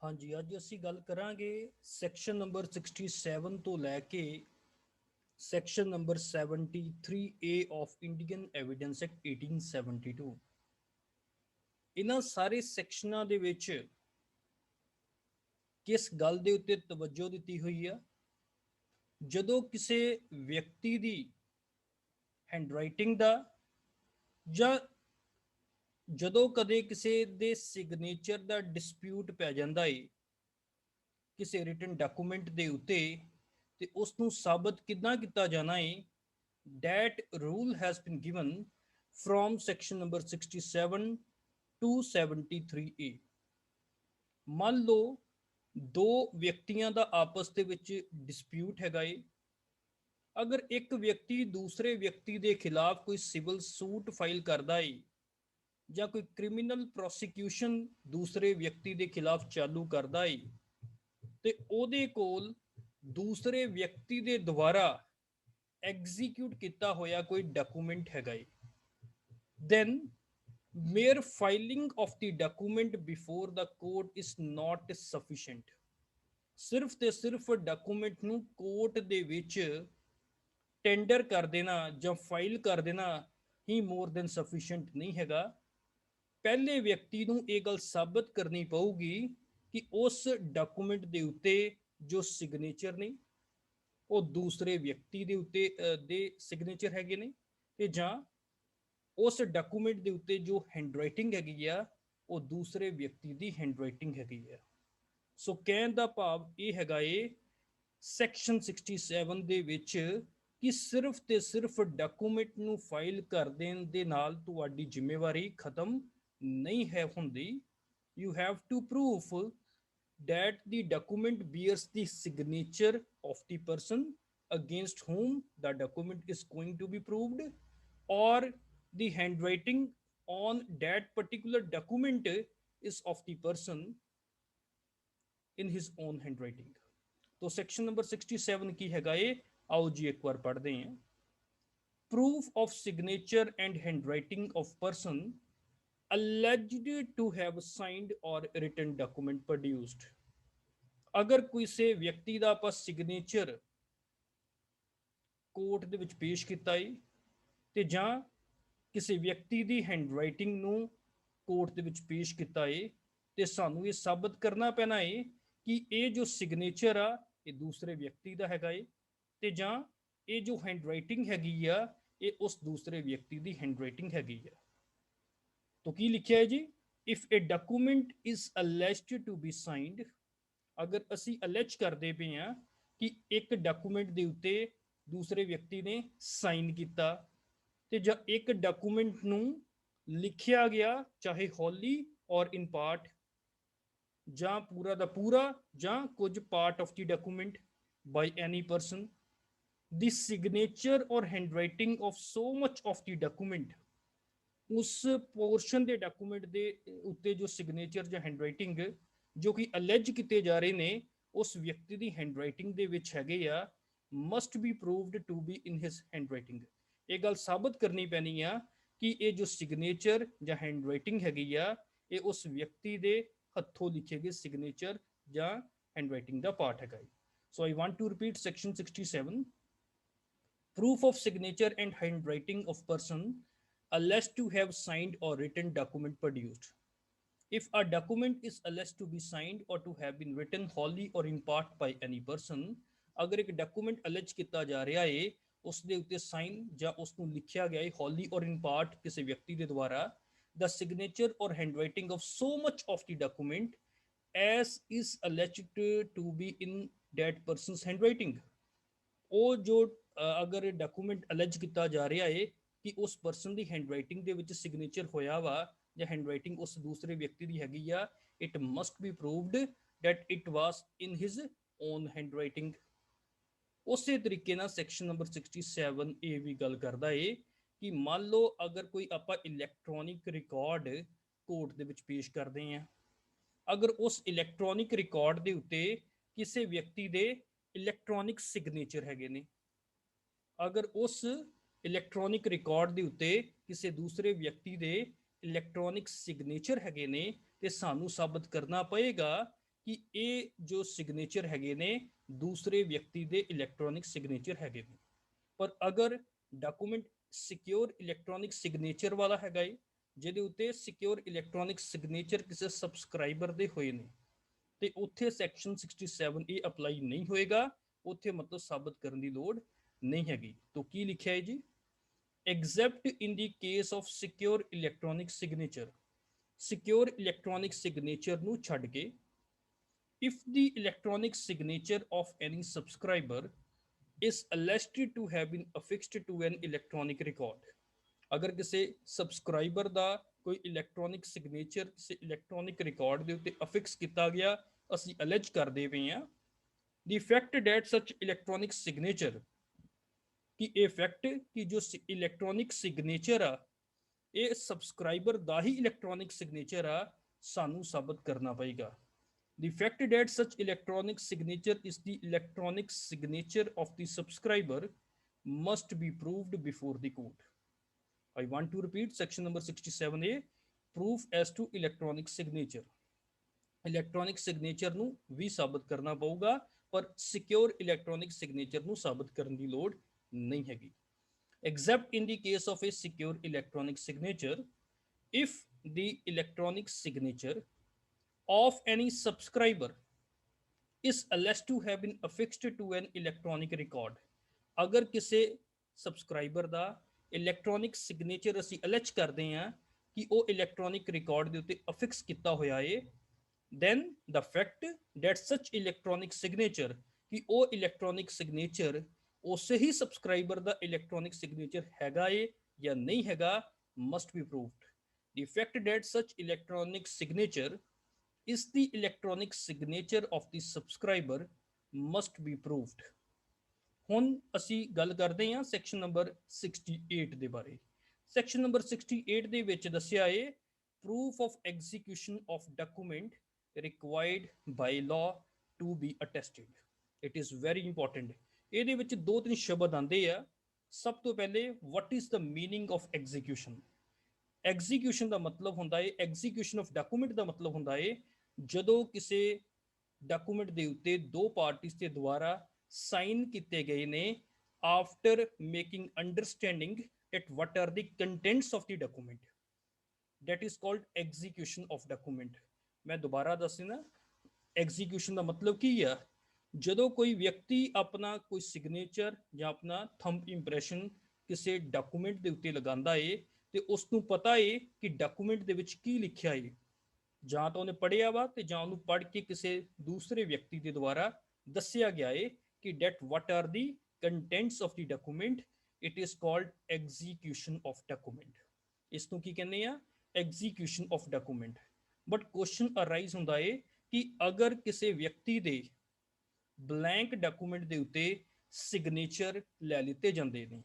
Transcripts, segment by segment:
हाँ जी, अज असी गल करांगे सैक्शन नंबर 67 तो लैके section number 73A of Indian evidence act 1872। इन्हां सारे सैक्शनां दे विच किस गल दे उत्ते तवज्जो दित्ती हुई है? जदों किसी व्यक्ति दी हैंडराइटिंग दा जां जदों कदे किसी दे सिग्नेचर दा डिस्प्यूट पै जांदा है किसी रिटन डॉक्यूमेंट दे उत्ते ते उसनूं साबित किदां कीता जाना है? That rule has been given from section number 67 to 73A। मान लो दो व्यक्तियों का आपस ਦੇ ਵਿੱਚ डिस्प्यूट हैगा है। अगर एक व्यक्ति दूसरे व्यक्ति के खिलाफ कोई सिविल सूट फाइल करता है ਜਾਂ कोई क्रिमिनल प्रोसिक्यूशन दूसरे व्यक्ति के खिलाफ चालू करता है तो ਉਹਦੇ ਕੋਲ दूसरे व्यक्ति के द्वारा एग्जीक्यूट किया होया कोई डॉक्यूमेंट हैगा है, then mere filing of the document before the court is not sufficient। सिर्फ ते सिर्फ डॉक्यूमेंट ਨੂੰ ਕੋਰਟ ਦੇ ਵਿੱਚ ਟੈਂਡਰ ਕਰ ਦੇਣਾ ਜਾਂ ਫਾਈਲ ਕਰ ਦੇਣਾ ਹੀ ਮੋਰ ਦੈਨ ਸਫੀਸ਼ੀਐਂਟ ਨਹੀਂ ਹੈਗਾ। ਪਹਿਲੇ ਵਿਅਕਤੀ ਨੂੰ ਇਹ ਗੱਲ ਸਾਬਤ ਕਰਨੀ ਪਊਗੀ ਕਿ ਉਸ ਡਾਕੂਮੈਂਟ ਦੇ ਉੱਤੇ ਜੋ ਸਿਗਨੇਚਰ ਨੇ ਉਹ ਦੂਸਰੇ ਵਿਅਕਤੀ ਦੇ ਉੱਤੇ ਦੇ ਸਿਗਨੇਚਰ ਹੈਗੇ ਨੇ ਤੇ ਜਾਂ ਉਸ ਡਾਕੂਮੈਂਟ ਦੇ ਉੱਤੇ ਜੋ ਹੈਂਡਰਾਈਟਿੰਗ ਹੈਗੀ ਆ ਉਹ ਦੂਸਰੇ ਵਿਅਕਤੀ ਦੀ ਹੈਂਡਰਾਈਟਿੰਗ ਹੈਗੀ ਆ। ਸੋ ਕਹਿਣ ਦਾ ਭਾਵ ਇਹ ਹੈਗਾ ਏ ਸੈਕਸ਼ਨ 67 ਦੇ ਵਿੱਚ ਕਿ ਸਿਰਫ ਤੇ ਸਿਰਫ ਡਾਕੂਮੈਂਟ ਨੂੰ ਫਾਈਲ ਕਰ ਦੇਣ ਦੇ ਨਾਲ ਤੁਹਾਡੀ ਜ਼ਿੰਮੇਵਾਰੀ ਖਤਮ ਨਹੀਂ ਹੈ ਹੁੰਦੀ। You have to proof that the document bears the signature of the person against whom the document is going to be proved, or the handwriting on that particular document is of the person in his own handwriting। तो section number 67 की हैगा ये, आओ जी एक बार पढ़ते हैं। Proof of signature and handwriting of person alleged to have signed or written document produced। अगर किसी व्यक्ति का आप सिग्नेचर कोर्ट ਦੇ ਵਿੱਚ ਪੇਸ਼ ਕੀਤਾ ਹੈ ਤੇ ਜਾਂ ਕਿਸੇ ਵਿਅਕਤੀ ਦੀ ਹੈਂਡਰਾਈਟਿੰਗ ਨੂੰ ਕੋਰਟ ਦੇ ਵਿੱਚ ਪੇਸ਼ ਕੀਤਾ ਹੈ ਤੇ ਸਾਨੂੰ ਇਹ ਸਾਬਤ ਕਰਨਾ ਪੈਣਾ ਹੈ ਕਿ ਇਹ ਜੋ ਸਿਗਨੇਚਰ ਆ ਇਹ ਦੂਸਰੇ ਵਿਅਕਤੀ ਦਾ ਹੈਗਾ ਹੈ ਤੇ ਜਾਂ ਇਹ ਜੋ ਹੈਂਡਰਾਈਟਿੰਗ ਹੈਗੀ ਆ ਇਹ ਉਸ ਦੂਸਰੇ ਵਿਅਕਤੀ ਦੀ ਹੈਂਡਰਾਈਟਿੰਗ ਹੈਗੀ ਆ। तो की लिखा है जी, if a document is alleged to be signed, अगर ਅਸੀਂ ਅਲੈਜ ਕਰਦੇ ਪਏ ਆ ਕਿ ਇੱਕ ਡਾਕੂਮੈਂਟ ਦੇ ਉੱਤੇ ਦੂਸਰੇ ਵਿਅਕਤੀ ਨੇ ਸਾਈਨ ਕੀਤਾ ਤੇ ਜਾਂ ਇੱਕ ਡਾਕੂਮੈਂਟ ਨੂੰ ਲਿਖਿਆ ਗਿਆ ਚਾਹੇ ਹੌਲੀ ਔਰ ਇਨ ਪਾਰਟ ਜਾਂ ਪੂਰਾ ਦਾ ਪੂਰਾ ਜਾਂ ਕੁਝ part of the document by any person, the signature or handwriting of so much of the document, उस पोर्शन के डॉक्यूमेंट के उत्ते जो सिग्नेचर या हैंडराइटिंग जो कि अलेज किए जा रहे हैं उस व्यक्ति की हैंडराइटिंग के विच हैगे आ must be proved to be in his handwriting. ये गल साबित करनी पैनी आ कि ये जो सिग्नेचर या हैंडराइटिंग हैगी आ ये उस व्यक्ति के हथों लिखे गए सिग्नेचर या हैंडराइटिंग का पार्ट है। So I want to repeat section 67। Proof of signature and handwriting of person alleged to have signed or written document produced। If a document is alleged to be signed or to have been written wholly or in part by any person, अगर एक document allege किया जा रहा है उसके उत्ते sign या उसको लिखा गया है हॉली और इन पार्ट किसी व्यक्ति के द्वारा, द सिग्नेचर और handwriting of so much of the document as is alleged to be in that person's handwriting. वो जो अगर डॉक्यूमेंट अलेज किया जा रहा है कि उस परसन की हैंडराइटिंग ਦੇ ਵਿੱਚ ਸਿਗਨੇਚਰ ਹੋਇਆ ਵਾ ਜਾਂ ਹੈਂਡਰਾਈਟਿੰਗ ਉਸ ਦੂਸਰੇ ਵਿਅਕਤੀ ਦੀ ਹੈਗੀ ਆ, it must B proved that it was in his own handwriting। ਉਸੇ ਤਰੀਕੇ ਨਾਲ ਸੈਕਸ਼ਨ ਨੰਬਰ 67 ਇਹ ਵੀ ਗੱਲ ਕਰਦਾ ਏ ਕਿ ਮੰਨ ਲਓ ਅਗਰ ਕੋਈ ਆਪਾਂ ਇਲੈਕਟ੍ਰੋਨਿਕ ਰਿਕਾਰਡ ਕੋਰਟ ਦੇ ਵਿੱਚ ਪੇਸ਼ ਕਰਦੇ ਆ, ਅਗਰ ਉਸ ਇਲੈਕਟ੍ਰੋਨਿਕ ਰਿਕਾਰਡ ਦੇ ਉੱਤੇ ਕਿਸੇ ਵਿਅਕਤੀ ਦੇ ਇਲੈਕਟ੍ਰੋਨਿਕ ਸਿਗਨੇਚਰ ਹੈਗੇ ਨੇ, ਅਗਰ ਉਸ ਇਲੈਕਟ੍ਰੋਨਿਕ ਰਿਕਾਰਡ ਦੇ ਉੱਤੇ ਕਿਸੇ ਦੂਸਰੇ ਵਿਅਕਤੀ ਦੇ ਇਲੈਕਟ੍ਰੋਨਿਕ ਸਿਗਨੇਚਰ ਹੈਗੇ ਨੇ ਤੇ ਸਾਨੂੰ ਸਾਬਤ ਕਰਨਾ ਪਏਗਾ कि ये जो सिग्नेचर हैगे ने दूसरे व्यक्ति के इलैक्ट्रॉनिक सिग्नेचर हैगे ने। पर अगर डॉक्यूमेंट सिक्योर इलैक्ट्रॉनिक सिग्नेचर वाला हैगा ਜਿਹਦੇ ਉੱਤੇ ਸਿਕਿਉਰ ਇਲੈਕਟ੍ਰੋਨਿਕ ਸਿਗਨੇਚਰ ਕਿਸੇ ਸਬਸਕ੍ਰਾਈਬਰ ਦੇ ਹੋਏ ਨੇ ਤੇ ਉੱਥੇ ਸੈਕਸ਼ਨ 67 ਇਹ ਅਪਲਾਈ ਨਹੀਂ ਹੋਏਗਾ, ਉੱਥੇ ਮਤਲਬ ਸਾਬਤ ਕਰਨ ਦੀ ਲੋੜ ਨਹੀਂ ਹੈਗੀ। ਤਾਂ ਕੀ ਲਿਖਿਆ ਹੈ ਜੀ, except in the case of secure electronic signature, secure electronic signature ਨੂੰ ਛੱਡ ਕੇ if the electronic signature of any subscriber is alleged to have been affixed to an electronic record, अगर किसी सबसक्राइबर का कोई इलैक्ट्रॉनिक सिग्नेचर किसी electronic record के उत्ते affix किया गया, असी अलेज करते पे हैं the fact that such electronic signature, कि ये फैक्ट कि जो इलैक्ट्रॉनिक सिग्नेचर आ ये सबसक्राइबर का ही इलैक्ट्रॉनिक सिग्नेचर आ, सानू साबित करना पेगा। The fact that such electronic signature is the electronic signature of the subscriber must be proved before the court. I want to repeat section number 67A, proof as to electronic signature. Electronic signature ਨੂੰ ਵੀ ਸਾਬਤ ਕਰਨਾ ਪਊਗਾ, ਪਰ secure electronic signature ਨੂੰ ਸਾਬਤ ਕਰਨ ਦੀ ਲੋੜ ਨਹੀਂ ਹੈਗੀ। Except in the case of a secure electronic signature, if the electronic signature of any subscriber is alleged to have been affixed to an electronic record, अगर किसी सबसक्राइबर ਦਾ इलैक्ट्रॉनिक सिग्नेचर असी allege करते हैं कि वो इलैक्ट्रॉनिक रिकॉर्ड के उत्ते affix किया होया है, then the fact that such electronic signature कि वो इलैक्ट्रॉनिक सिग्नेचर उस ही सबसक्राइबर का इलैक्ट्रॉनिक सिग्नेचर हैगा है या नहीं हैगा must be proved. The fact that such electronic signature is the electronic signature of the subscriber must be proved. ਹੁਣ ਅਸੀਂ ਗੱਲ ਕਰਦੇ ਹਾਂ ਸੈਕਸ਼ਨ ਨੰਬਰ 68 ਦੇ ਬਾਰੇ। ਸੈਕਸ਼ਨ ਨੰਬਰ 68 ਦੇ ਵਿੱਚ ਦੱਸਿਆ ਹੈ proof of execution of document required by law to be attested. It is very important. ਇਹਦੇ ਵਿੱਚ ਦੋ ਤਿੰਨ ਸ਼ਬਦ ਆਉਂਦੇ ਆ। ਸਭ ਤੋਂ ਪਹਿਲੇ what is the meaning of execution. Execution ਦਾ ਮਤਲਬ ਹੁੰਦਾ ਹੈ, ਐਗਜ਼ੀਕਿਊਸ਼ਨ ਆਫ ਡਾਕੂਮੈਂਟ ਦਾ ਮਤਲਬ ਹੁੰਦਾ ਹੈ ਜਦੋਂ ਕਿਸੇ ਡਾਕੂਮੈਂਟ ਦੇ ਉੱਤੇ ਦੋ ਪਾਰਟੀਆਂ ਦੇ ਦੁਆਰਾ ਸਾਈਨ ਕੀਤੇ ਗਏ ਨੇ after making understanding at what are the contents of the document, that is called execution of document. ਮੈਂ ਦੁਬਾਰਾ ਦੱਸਣਾ ਐਗਜ਼ੀਕਿਊਸ਼ਨ ਦਾ ਮਤਲਬ ਕੀ ਆ। ਜਦੋਂ ਕੋਈ ਵਿਅਕਤੀ ਆਪਣਾ ਕੋਈ ਸਿਗਨੇਚਰ ਜਾਂ ਆਪਣਾ ਥੰਬ ਇੰਪ੍ਰੈਸ਼ਨ ਕਿਸੇ ਡਾਕੂਮੈਂਟ ਦੇ ਉੱਤੇ ਲਗਾਉਂਦਾ ਏ ਤੇ ਉਸ ਨੂੰ ਪਤਾ ਏ ਕਿ ਡਾਕੂਮੈਂਟ ਦੇ ਵਿੱਚ ਕੀ ਲਿਖਿਆ ਏ, ਜਾਂ ਤਾਂ ਉਹਨੇ ਪੜ੍ਹਿਆ ਵਾ ਤੇ ਜਾਂ ਉਹਨੂੰ ਪੜ੍ਹ ਕੇ ਕਿਸੇ ਦੂਸਰੇ ਵਿਅਕਤੀ ਦੇ ਦੁਆਰਾ ਦੱਸਿਆ ਗਿਆ ਏ कि that what are the contents of the document, it is called execution of document। ਇਸ ਨੂੰ ਕੀ ਕਹਿੰਦੇ ਆ, execution of document। but question arise ਹੁੰਦਾ ਹੈ ਕਿ ਅਗਰ ਕਿਸੇ ਵਿਅਕਤੀ ਦੇ ਬਲੈਂਕ ਡਾਕੂਮੈਂਟ ਦੇ ਉੱਤੇ ਸਿਗਨੇਚਰ ਲੈ ਲਿੱਤੇ ਜਾਂਦੇ ਨੇ,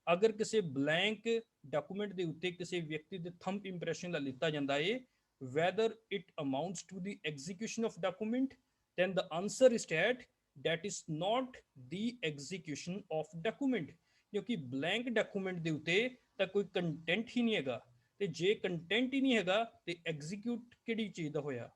ਅਗਰ ਕਿਸੇ ਬਲੈਂਕ ਡਾਕੂਮੈਂਟ ਦੇ ਉੱਤੇ ਕਿਸੇ ਵਿਅਕਤੀ ਦੇ ਥੰਬ ਇੰਪ੍ਰੈਸ਼ਨ ਲੈ ਲਿੱਤਾ ਜਾਂਦਾ ਹੈ, whether it amounts to the execution of document, then the answer is that is not the execution of document। क्योंकि blank document ਦੇ ਉੱਤੇ ਤਾਂ ਕੋਈ ਕੰਟੈਂਟ ਹੀ ਨਹੀਂ ਹੈਗਾ, ਤੇ ਜੇ ਕੰਟੈਂਟ ਹੀ ਨਹੀਂ ਹੈਗਾ ਤੇ ਐਗਜ਼ੀਕਿਊਟ ਕਿਹੜੀ ਚੀਜ਼ ਦਾ ਹੋਇਆ।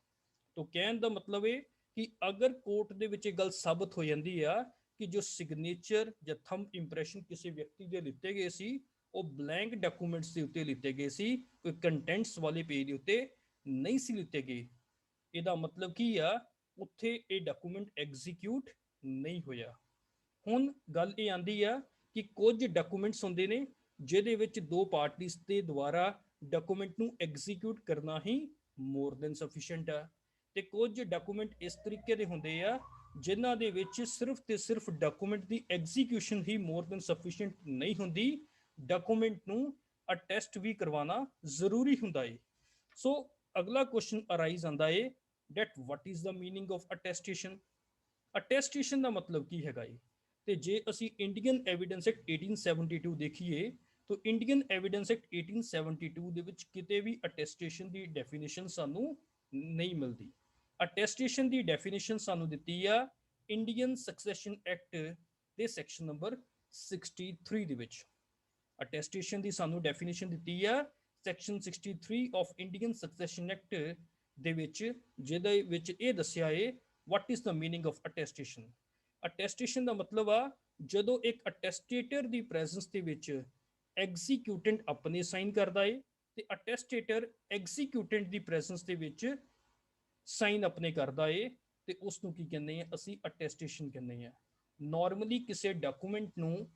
ਤਾਂ ਕਹਿਣ ਦਾ ਮਤਲਬ ਹੈ ਕਿ ਅਗਰ ਕੋਰਟ ਦੇ ਵਿੱਚ ਇਹ ਗੱਲ ਸਾਬਤ ਹੋ ਜਾਂਦੀ ਆ ਕਿ ਜੋ ਸਿਗਨੇਚਰ ਜਾਂ ਥੰਬ ਇੰਪ੍ਰੈਸ਼ਨ ਕਿਸੇ ਵਿਅਕਤੀ ਦੇ ਲਿੱਤੇ ਗਏ ਸੀ ਉਹ ਬਲੈਂਕ ਡਾਕੂਮੈਂਟਸ ਦੇ ਉੱਤੇ ਲਿੱਤੇ ਗਏ ਸੀ, ਕੋਈ ਕੰਟੈਂਟਸ ਵਾਲੇ ਪੇਜ ਦੇ ਉੱਤੇ ਨਹੀਂ ਸੀ ਲਿੱਤੇ ਗਏ, ਇਹਦਾ ਮਤਲਬ ਕੀ ਆ, ਉੱਥੇ ਇਹ ਡਾਕੂਮੈਂਟ ਐਗਜ਼ੀਕਿਊਟ ਨਹੀਂ ਹੋਇਆ। ਹੁਣ ਗੱਲ ਇਹ ਆਂਦੀ ਆ ਕਿ ਕੁਝ ਡਾਕੂਮੈਂਟਸ ਹੁੰਦੇ ਨੇ ਜਿਹਦੇ ਵਿੱਚ ਦੋ ਪਾਰਟੀਆਂ ਦੇ ਦੁਆਰਾ ਡਾਕੂਮੈਂਟ ਨੂੰ ਐਗਜ਼ੀਕਿਊਟ ਕਰਨਾ ਹੀ ਮੋਰ ਦੈਨ ਸਫੀਸ਼ੀਐਂਟ ਆ, ਤੇ ਕੁਝ ਡਾਕੂਮੈਂਟ ਇਸ ਤਰੀਕੇ ਦੇ ਹੁੰਦੇ ਆ ਜਿਨ੍ਹਾਂ ਦੇ ਵਿੱਚ ਸਿਰਫ ਤੇ ਸਿਰਫ ਡਾਕੂਮੈਂਟ ਦੀ ਐਗਜ਼ੀਕਿਊਸ਼ਨ ਹੀ ਮੋਰ ਦੈਨ ਸਫੀਸ਼ੀਐਂਟ ਨਹੀਂ ਹੁੰਦੀ, ਡਾਕੂਮੈਂਟ ਨੂੰ ਅਟੈਸਟ ਵੀ ਕਰਵਾਉਣਾ ਜ਼ਰੂਰੀ ਹੁੰਦਾ ਹੈ। ਸੋ ਅਗਲਾ ਕੁਐਸਚਨ ਅਰਾਈਜ਼ ਆਂਦਾ ਹੈ that what is the meaning of attestation। Attestation ਦਾ ਮਤਲਬ ਕੀ ਹੈਗਾ ਏ, ਤੇ ਜੇ ਅਸੀਂ ਇੰਡੀਅਨ ਐਵੀਡੈਂਸ ਐਕਟ 1872 ਦੇਖੀਏ ਤਾਂ ਇੰਡੀਅਨ ਐਵੀਡੈਂਸ ਐਕਟ 1872 ਦੇ ਵਿੱਚ ਕਿਤੇ ਵੀ ਅਟੈਸਟੇਸ਼ਨ ਦੀ ਡੈਫੀਨੇਸ਼ਨ ਸਾਨੂੰ ਨਹੀਂ ਮਿਲਦੀ। ਅਟੈਸਟੇਸ਼ਨ ਦੀ ਡੈਫੀਨੇਸ਼ਨ ਸਾਨੂੰ ਦਿੱਤੀ ਆ ਇੰਡੀਅਨ ਸਕਸੈਸ਼ਨ ਐਕਟ ਦੇ ਸੈਕਸ਼ਨ ਨੰਬਰ 63 ਦੇ ਵਿੱਚ। ਅਟੈਸਟੇਸ਼ਨ ਦੀ ਸਾਨੂੰ ਡੈਫੀਨੇਸ਼ਨ ਦਿੱਤੀ ਆ section 63 of Indian succession act ਦੇ ਵਿੱਚ, ਜਿਹਦੇ ਵਿੱਚ ਇਹ ਦੱਸਿਆ ਏ what is the meaning of attestation। Attestation ਦਾ ਮਤਲਬ ਆ ਜਦੋਂ ਇੱਕ ਅਟੈਸਟੇਟਰ ਦੀ ਪ੍ਰੈਜ਼ੈਂਸ ਦੇ ਵਿੱਚ ਐਗਜ਼ੀਕਿਊਟੈਂਟ ਆਪਣੇ ਸਾਈਨ ਕਰਦਾ ਏ ਤੇ ਅਟੈਸਟੇਟਰ ਐਗਜ਼ੀਕਿਊਟੈਂਟ ਦੀ ਪ੍ਰੈਜ਼ੈਂਸ ਦੇ ਵਿੱਚ ਸਾਈਨ ਆਪਣੇ ਕਰਦਾ ਏ ਤੇ ਉਸ ਨੂੰ ਕੀ ਕਹਿੰਦੇ ਆ, ਅਸੀਂ ਅਟੈਸਟੇਸ਼ਨ ਕਹਿੰਦੇ ਆ। ਨਾਰਮਲੀ ਕਿਸੇ ਡਾਕੂਮੈਂਟ ਨੂੰ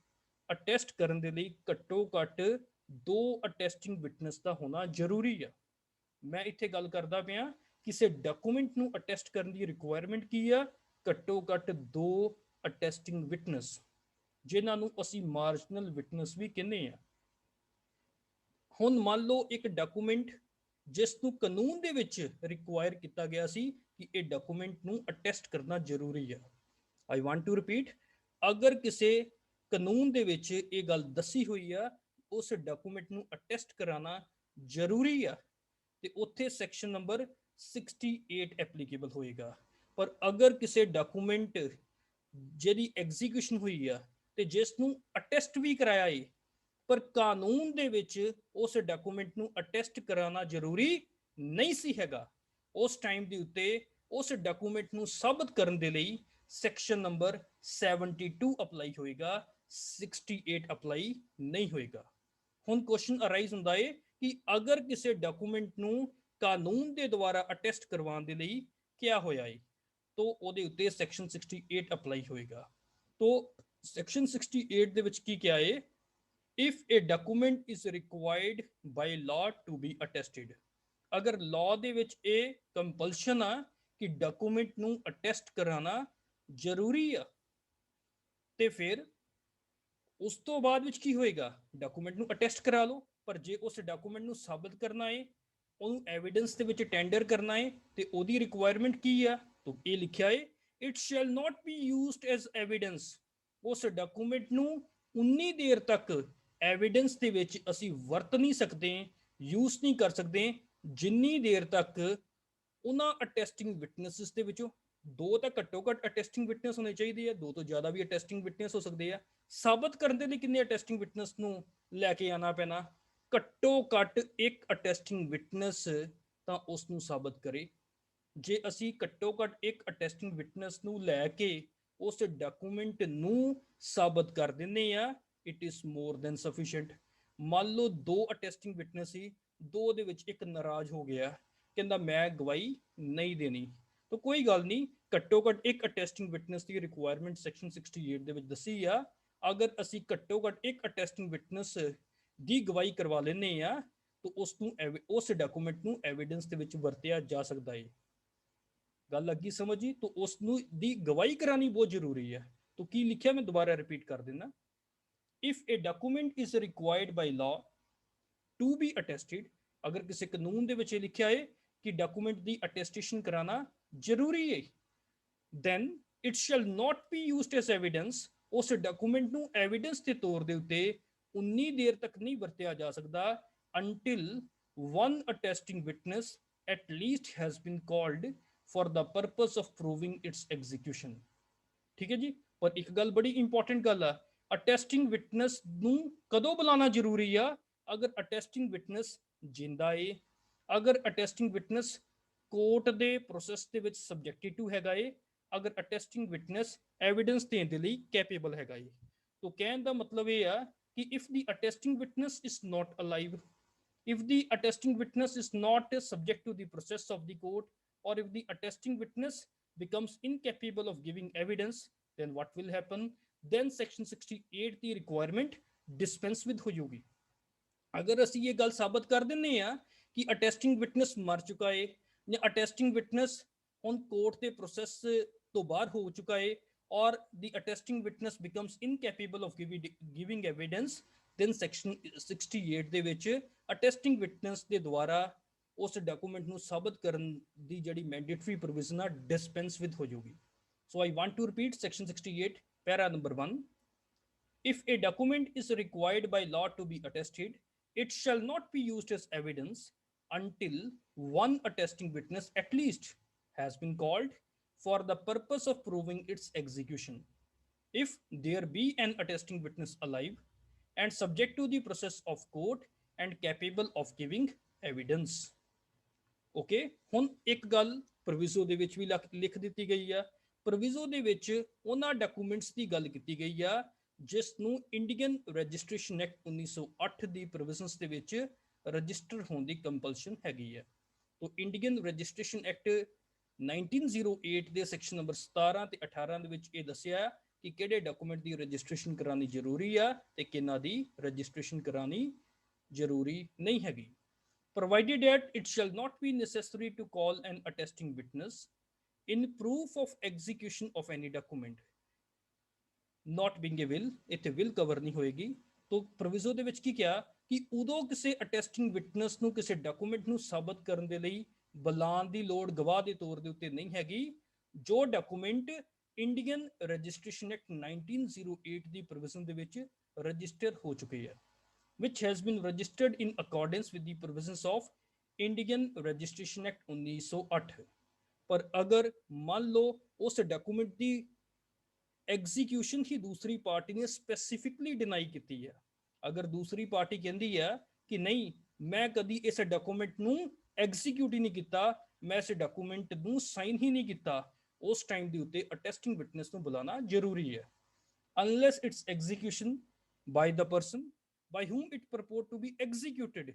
ਅਟੈਸਟ ਕਰਨ ਦੇ ਲਈ ਘੱਟੋ ਘੱਟ 2 ਅਟੈਸਟਿੰਗ ਵਿਟਨੈਸ ਦਾ ਹੋਣਾ ਜ਼ਰੂਰੀ ਆ। ਮੈਂ ਇੱਥੇ ਗੱਲ ਕਰਦਾ ਪਿਆ ਕਿਸੇ ਡਾਕੂਮੈਂਟ ਨੂੰ ਅਟੈਸਟ ਕਰਨ ਦੀ ਰਿਕੁਆਇਰਮੈਂਟ ਕੀ ਆ, ਘੱਟੋ ਘੱਟ 2 ਅਟੈਸਟਿੰਗ ਵਿਟਨੈਸ, ਜਿਨ੍ਹਾਂ ਨੂੰ ਅਸੀਂ ਮਾਰਜਨਲ ਵਿਟਨੈਸ ਵੀ ਕਹਿੰਦੇ ਆ। ਹੁਣ ਮੰਨ ਲਓ ਇੱਕ ਡਾਕੂਮੈਂਟ ਜਿਸ ਨੂੰ ਕਾਨੂੰਨ ਦੇ ਵਿੱਚ ਰਿਕੁਆਇਰ ਕੀਤਾ ਗਿਆ ਸੀ ਕਿ ਇਹ ਡਾਕੂਮੈਂਟ ਨੂੰ ਅਟੈਸਟ ਕਰਨਾ ਜ਼ਰੂਰੀ ਆ। ਆਈ ਵਾਂਟ ਟੂ ਰਿਪੀਟ, ਅਗਰ ਕਿਸੇ ਕਾਨੂੰਨ ਦੇ ਵਿੱਚ ਇਹ ਗੱਲ ਦੱਸੀ ਹੋਈ ਆ ਉਸ ਡਾਕੂਮੈਂਟ ਨੂੰ ਅਟੈਸਟ ਕਰਾਉਣਾ ਜ਼ਰੂਰੀ ਆ ਤੇ ਉੱਥੇ ਸੈਕਸ਼ਨ ਨੰਬਰ 68 ਐਪਲੀਕੇਬਲ ਹੋਏਗਾ। ਪਰ ਅਗਰ ਕਿਸੇ ਡਾਕੂਮੈਂਟ ਜਿਹਦੀ ਐਗਜ਼ੀਕਿਊਸ਼ਨ ਹੋਈ ਆ ਤੇ ਜਿਸ ਨੂੰ ਅਟੈਸਟ ਵੀ ਕਰਾਇਆ ਏ ਪਰ ਕਾਨੂੰਨ ਦੇ ਵਿੱਚ ਉਸ ਡਾਕੂਮੈਂਟ ਨੂੰ ਅਟੈਸਟ ਕਰਾਉਣਾ ਜ਼ਰੂਰੀ ਨਹੀਂ ਸੀ ਹੈਗਾ, ਉਸ ਟਾਈਮ ਦੇ ਉੱਤੇ ਉਸ ਡਾਕੂਮੈਂਟ ਨੂੰ ਸਾਬਤ ਕਰਨ ਦੇ ਲਈ ਸੈਕਸ਼ਨ ਨੰਬਰ 72 ਅਪਲਾਈ ਹੋਏਗਾ, 68 ਅਪਲਾਈ ਨਹੀਂ ਹੋਏਗਾ। ਹੁਣ ਕੁਐਸਚਨ ਅਰਾਈਜ਼ ਹੁੰਦਾ ਹੈ ਕਿ ਅਗਰ ਕਿਸੇ ਡਾਕੂਮੈਂਟ ਨੂੰ ਕਾਨੂੰਨ ਦੇ ਦੁਆਰਾ ਅਟੈਸਟ ਕਰਵਾਉਣ ਦੇ ਲਈ ਕਿਆ ਹੋਇਆ ਹੈ ਤਾਂ ਉਹਦੇ ਉੱਤੇ ਸੈਕਸ਼ਨ 68 ਅਪਲਾਈ ਹੋਏਗਾ। तो सेक्शन 68 ਦੇ ਵਿੱਚ ਕੀ ਕਿਹਾ ਹੈ, if a document is required by law to be attested, ਅਗਰ ਲਾਅ ਦੇ ਵਿੱਚ ਇਹ ਕੰਪਲਸ਼ਨ ਆ ਕਿ ਡਾਕੂਮੈਂਟ ਨੂੰ ਅਟੈਸਟ ਕਰਾਉਣਾ ਜ਼ਰੂਰੀ ਆ ਤੇ ਫਿਰ ਉਸ ਤੋਂ ਬਾਅਦ ਵਿੱਚ ਕੀ ਹੋਏਗਾ, ਡਾਕੂਮੈਂਟ ਨੂੰ ਅਟੈਸਟ ਕਰਾ ਲਓ। ਪਰ ਜੇ ਉਸ ਡਾਕੂਮੈਂਟ ਨੂੰ ਸਾਬਤ ਕਰਨਾ ਹੈ, ਉਹਨੂੰ ਐਵੀਡੈਂਸ ਦੇ ਵਿੱਚ ਟੈਂਡਰ ਕਰਨਾ ਹੈ ਤੇ ਉਹਦੀ ਰਿਕੁਆਇਰਮੈਂਟ ਕੀ ਆ, ਤਾਂ ਇਹ ਲਿਖਿਆ ਹੈ it shell not be used as evidence. ਉਸ ਡਾਕੂਮੈਂਟ ਨੂੰ ਉਨੀ ਦੇਰ ਤੱਕ ਐਵੀਡੈਂਸ ਦੇ ਵਿੱਚ ਅਸੀਂ ਵਰਤ ਨਹੀਂ ਸਕਦੇ, ਯੂਜ਼ ਨਹੀਂ ਕਰ ਸਕਦੇ, ਜਿੰਨੀ ਦੇਰ ਤੱਕ ਉਹਨਾਂ ਅਟੈਸਟਿੰਗ ਵਿਟਨੈਸਸ ਦੇ ਵਿੱਚੋਂ 2 ਤਾਂ ਘੱਟੋ ਘੱਟ ਅਟੈਸਟਿੰਗ ਵਿਟਨੈਸ ਹੋਣੇ ਚਾਹੀਦੇ ਆ, 2 ਤੋਂ ਜ਼ਿਆਦਾ ਵੀ ਅਟੈਸਟਿੰਗ ਵਿਟਨੈਸ ਹੋ ਸਕਦੇ ਆ। ਸਾਬਤ ਕਰਨ ਦੇ ਲਈ ਕਿੰਨੇ ਅਟੈਸਟਿੰਗ ਵਿਟਨੈਸ ਨੂੰ ਲੈ ਕੇ ਆਣਾ ਪੈਣਾ, ਘੱਟੋ ਘੱਟ ਇੱਕ ਅਟੈਸਟਿੰਗ ਵਿਟਨੈਸ ਤਾਂ ਉਸ ਨੂੰ ਸਾਬਤ ਕਰੇ। ਜੇ ਅਸੀਂ ਘੱਟੋ ਘੱਟ ਇੱਕ ਅਟੈਸਟਿੰਗ ਵਿਟਨੈਸ ਨੂੰ ਲੈ ਕੇ ਉਸ ਡਾਕੂਮੈਂਟ ਨੂੰ ਸਾਬਤ ਕਰ ਦਿੰਦੇ ਆ, it is more than sufficient. ਮੰਨ ਲਓ 2 ਅਟੈਸਟਿੰਗ ਵਿਟਨੈਸ ਸੀ, 2 ਦੇ ਵਿੱਚ ਇੱਕ ਨਾਰਾਜ਼ ਹੋ ਗਿਆ, ਕਹਿੰਦਾ ਮੈਂ ਗਵਾਹੀ ਨਹੀਂ ਦੇਣੀ, ਤਾਂ ਕੋਈ ਗੱਲ ਨਹੀਂ, ਘੱਟੋ ਘੱਟ ਇੱਕ ਅਟੈਸਟਿੰਗ ਵਿਟਨੈਸ ਦੀ ਰਿਕੁਆਇਰਮੈਂਟ ਸੈਕਸ਼ਨ 68 ਦੇ ਵਿੱਚ ਦੱਸੀ ਆ। ਅਗਰ ਅਸੀਂ ਘੱਟੋ ਘੱਟ ਇੱਕ ਅਟੈਸਟਿੰਗ ਵਿਟਨੈਸ ਦੀ ਗਵਾਹੀ ਕਰਵਾ ਲੈਂਦੇ ਆ ਤਾਂ ਉਸ ਨੂੰ ਉਸ ਡਾਕੂਮੈਂਟ ਨੂੰ ਐਵੀਡੈਂਸ ਦੇ ਵਿੱਚ ਵਰਤਿਆ ਜਾ ਸਕਦਾ ਹੈ। ਗੱਲ ਲੱਗੀ ਸਮਝ ਜੀ? ਤਾਂ ਉਸ ਨੂੰ ਦੀ ਗਵਾਹੀ ਕਰਾਣੀ ਬਹੁਤ ਜ਼ਰੂਰੀ ਹੈ। ਤਾਂ ਕੀ ਲਿਖਿਆ, ਮੈਂ ਦੁਬਾਰਾ ਰਿਪੀਟ ਕਰ ਦਿੰਦਾ, if a document is required by law to be attested, ਅਗਰ ਕਿਸੇ ਕਾਨੂੰਨ ਦੇ ਵਿੱਚ ਇਹ ਲਿਖਿਆ ਹੈ ਕਿ ਡਾਕੂਮੈਂਟ ਦੀ ਅਟੈਸਟੇਸ਼ਨ ਕਰਾਣਾ ਜ਼ਰੂਰੀ ਹੈ, then it shall not be used as evidence। ਉਸ ਡਾਕੂਮੈਂਟ ਨੂੰ ਐਵੀਡੈਂਸ ਦੇ ਤੌਰ ਦੇ ਉੱਤੇ ਉਨੀ ਦੇਰ ਤੱਕ ਨਹੀਂ ਵਰਤਿਆ ਜਾ ਸਕਦਾ until one attesting witness at least has been called for the purpose of proving its execution। ਠੀਕ ਹੈ ਜੀ। ਪਰ ਇੱਕ ਗੱਲ ਬੜੀ ਇੰਪੋਰਟੈਂਟ ਗੱਲ ਆ, ਅਟੈਸਟਿੰਗ ਵਿਟਨੈਸ ਨੂੰ ਕਦੋਂ ਬੁਲਾਉਣਾ ਜ਼ਰੂਰੀ ਆ, ਅਗਰ ਅਟੈਸਟਿੰਗ ਵਿਟਨੈਸ ਜਿੰਦਾ ਏ, ਅਗਰ ਅਟੈਸਟਿੰਗ ਵਿਟਨੈਸ ਕੋਰਟ ਦੇ ਪ੍ਰੋਸੈਸ ਦੇ ਵਿੱਚ ਸਬਜੈਕਟਿਵ ਹੈਗਾ ਏ, ਅਗਰ ਅਟੈਸਟਿੰਗ ਵਿਟਨੈਸ ਐਵੀਡੈਂਸ ਦੇਣ ਦੇ ਲਈ ਕੈਪੇਬਲ ਹੈਗਾ ਏ। ਤਾਂ ਕਹਿਣ ਦਾ ਮਤਲਬ ਇਹ ਆ ਕਿ if the attesting witness is not alive, if the attesting witness is not subject to the process of the court, or if the attesting witness becomes incapable of giving evidence, then what will happen, then section 68 the requirement dispense with ਹੋ ਜਾਊਗੀ। ਅਗਰ ਅਸੀਂ ਇਹ ਗੱਲ ਸਾਬਤ ਕਰ ਦਿੰਨੇ ਆ ਕਿ ਅਟੈਸਟਿੰਗ ਵਿਟਨੈਸ ਮਰ ਚੁੱਕਾ ਹੈ ਜਾਂ ਅਟੈਸਟਿੰਗ ਵਿਟਨੈਸ ਹੁਣ ਕੋਰਟ ਦੇ ਪ੍ਰੋਸੈਸ ਤੋਂ ਬਾਹਰ ਹੋ ਚੁੱਕਾ ਹੈ, or the attesting witness becomes incapable of giving evidence, then section 68 ਦੇ ਵਿੱਚ ਅਟੈਸਟਿੰਗ ਵਿਟਨੈਸ ਦੇ ਦੁਆਰਾ ਉਸ ਡਾਕੂਮੈਂਟ ਨੂੰ ਸਾਬਤ ਕਰਨ ਦੀ ਜਿਹੜੀ ਮੈਂਡੇਟਰੀ ਪ੍ਰੋਵੀਜ਼ਨ ਆ ਡਿਸਪੈਂਸ ਵਿਦ ਹੋ ਜਾਊਗੀ। So I want to repeat section 68 para number 1, if a document is required by law to be attested, it shall not be used as evidence until one attesting witness at least has been called for the purpose of proving its execution, if there be an attesting witness alive and subject to the process of court and capable of giving evidence। Okay, ਹੁਣ ਇੱਕ ਗੱਲ ਪ੍ਰੋਵਿਜ਼ੋ ਦੇ ਵਿੱਚ ਵੀ ਲਿਖ ਦਿੱਤੀ ਗਈ ਆ। ਪ੍ਰੋਵਿਜ਼ੋ ਦੇ ਵਿੱਚ ਉਹਨਾਂ ਡਾਕੂਮੈਂਟਸ ਦੀ ਗੱਲ ਕੀਤੀ ਗਈ ਆ ਜਿਸ ਨੂੰ ਇੰਡੀਅਨ ਰਜਿਸਟ੍ਰੇਸ਼ਨ ਐਕਟ 1908 ਦੀ ਪ੍ਰੋਵੀਜ਼ਨਸ ਦੇ ਵਿੱਚ ਰਜਿਸਟਰ ਹੋਣ ਦੀ ਕੰਪਲਸ਼ਨ ਹੈਗੀ ਆ। ਤੋ ਇੰਡੀਅਨ ਰਜਿਸਟ੍ਰੇਸ਼ਨ ਐਕਟ 1908 ਦੇ ਸੈਕਸ਼ਨ ਨੰਬਰ 17 ਤੇ 18 ਦੇ ਵਿੱਚ ਇਹ ਦੱਸਿਆ ਕਿ ਕਿਹੜੇ ਡਾਕੂਮੈਂਟ ਦੀ ਰਜਿਸਟ੍ਰੇਸ਼ਨ ਕਰਾਉਣੀ ਜ਼ਰੂਰੀ ਆ ਤੇ ਕਿਹਨਾਂ ਦੀ ਰਜਿਸਟ੍ਰੇਸ਼ਨ ਕਰਾਉਣੀ ਜ਼ਰੂਰੀ ਨਹੀਂ ਹੈਗੀ। Provided that it shall not be necessary to call an attesting witness in proof of execution of any document not being a will, ਇੱਥੇ will ਕਵਰ ਨਹੀਂ ਹੋਏਗੀ। तो ਪ੍ਰੋਵਿਜ਼ੋ ਦੇ ਵਿੱਚ ਕੀ ਕਿਹਾ ਕਿ ਉਦੋਂ ਕਿਸੇ ਅਟੈਸਟਿੰਗ ਵਿਟਨੈਸ ਨੂੰ ਕਿਸੇ ਡਾਕੂਮੈਂਟ ਨੂੰ ਸਾਬਤ ਕਰਨ ਦੇ ਲਈ ਬੁਲਾਉਣ ਦੀ ਲੋੜ ਗਵਾਹ ਦੇ ਤੌਰ ਦੇ ਉੱਤੇ ਨਹੀਂ ਹੈਗੀ ਜੋ ਡਾਕੂਮੈਂਟ ਇੰਡੀਅਨ ਰਜਿਸਟ੍ਰੇਸ਼ਨ ਐਕਟ 1908 ਦੀ ਪ੍ਰੋਵੀਜ਼ਨ ਦੇ ਵਿੱਚ ਰਜਿਸਟਰ ਹੋ ਚੁੱਕੇ ਹੈ, which has been registered in accordance with the provisions of Indian Registration Act 1908। पर अगर मान लो उस डॉक्यूमेंट की एग्जीक्यूशन ही दूसरी पार्टी ने स्पेसिफिकली डिनाई की है, अगर दूसरी पार्टी कहती है कि नहीं मैं कभी इस डॉक्यूमेंट नू एग्जीक्यूट ही नहीं किया, मैं इस डॉक्यूमेंट नू साइन ही नहीं किया, उस टाइम के उत्ते अटेस्टिंग विटनेस नू बुलाना जरूरी है। Unless it's execution by the person by whom it purport to be executed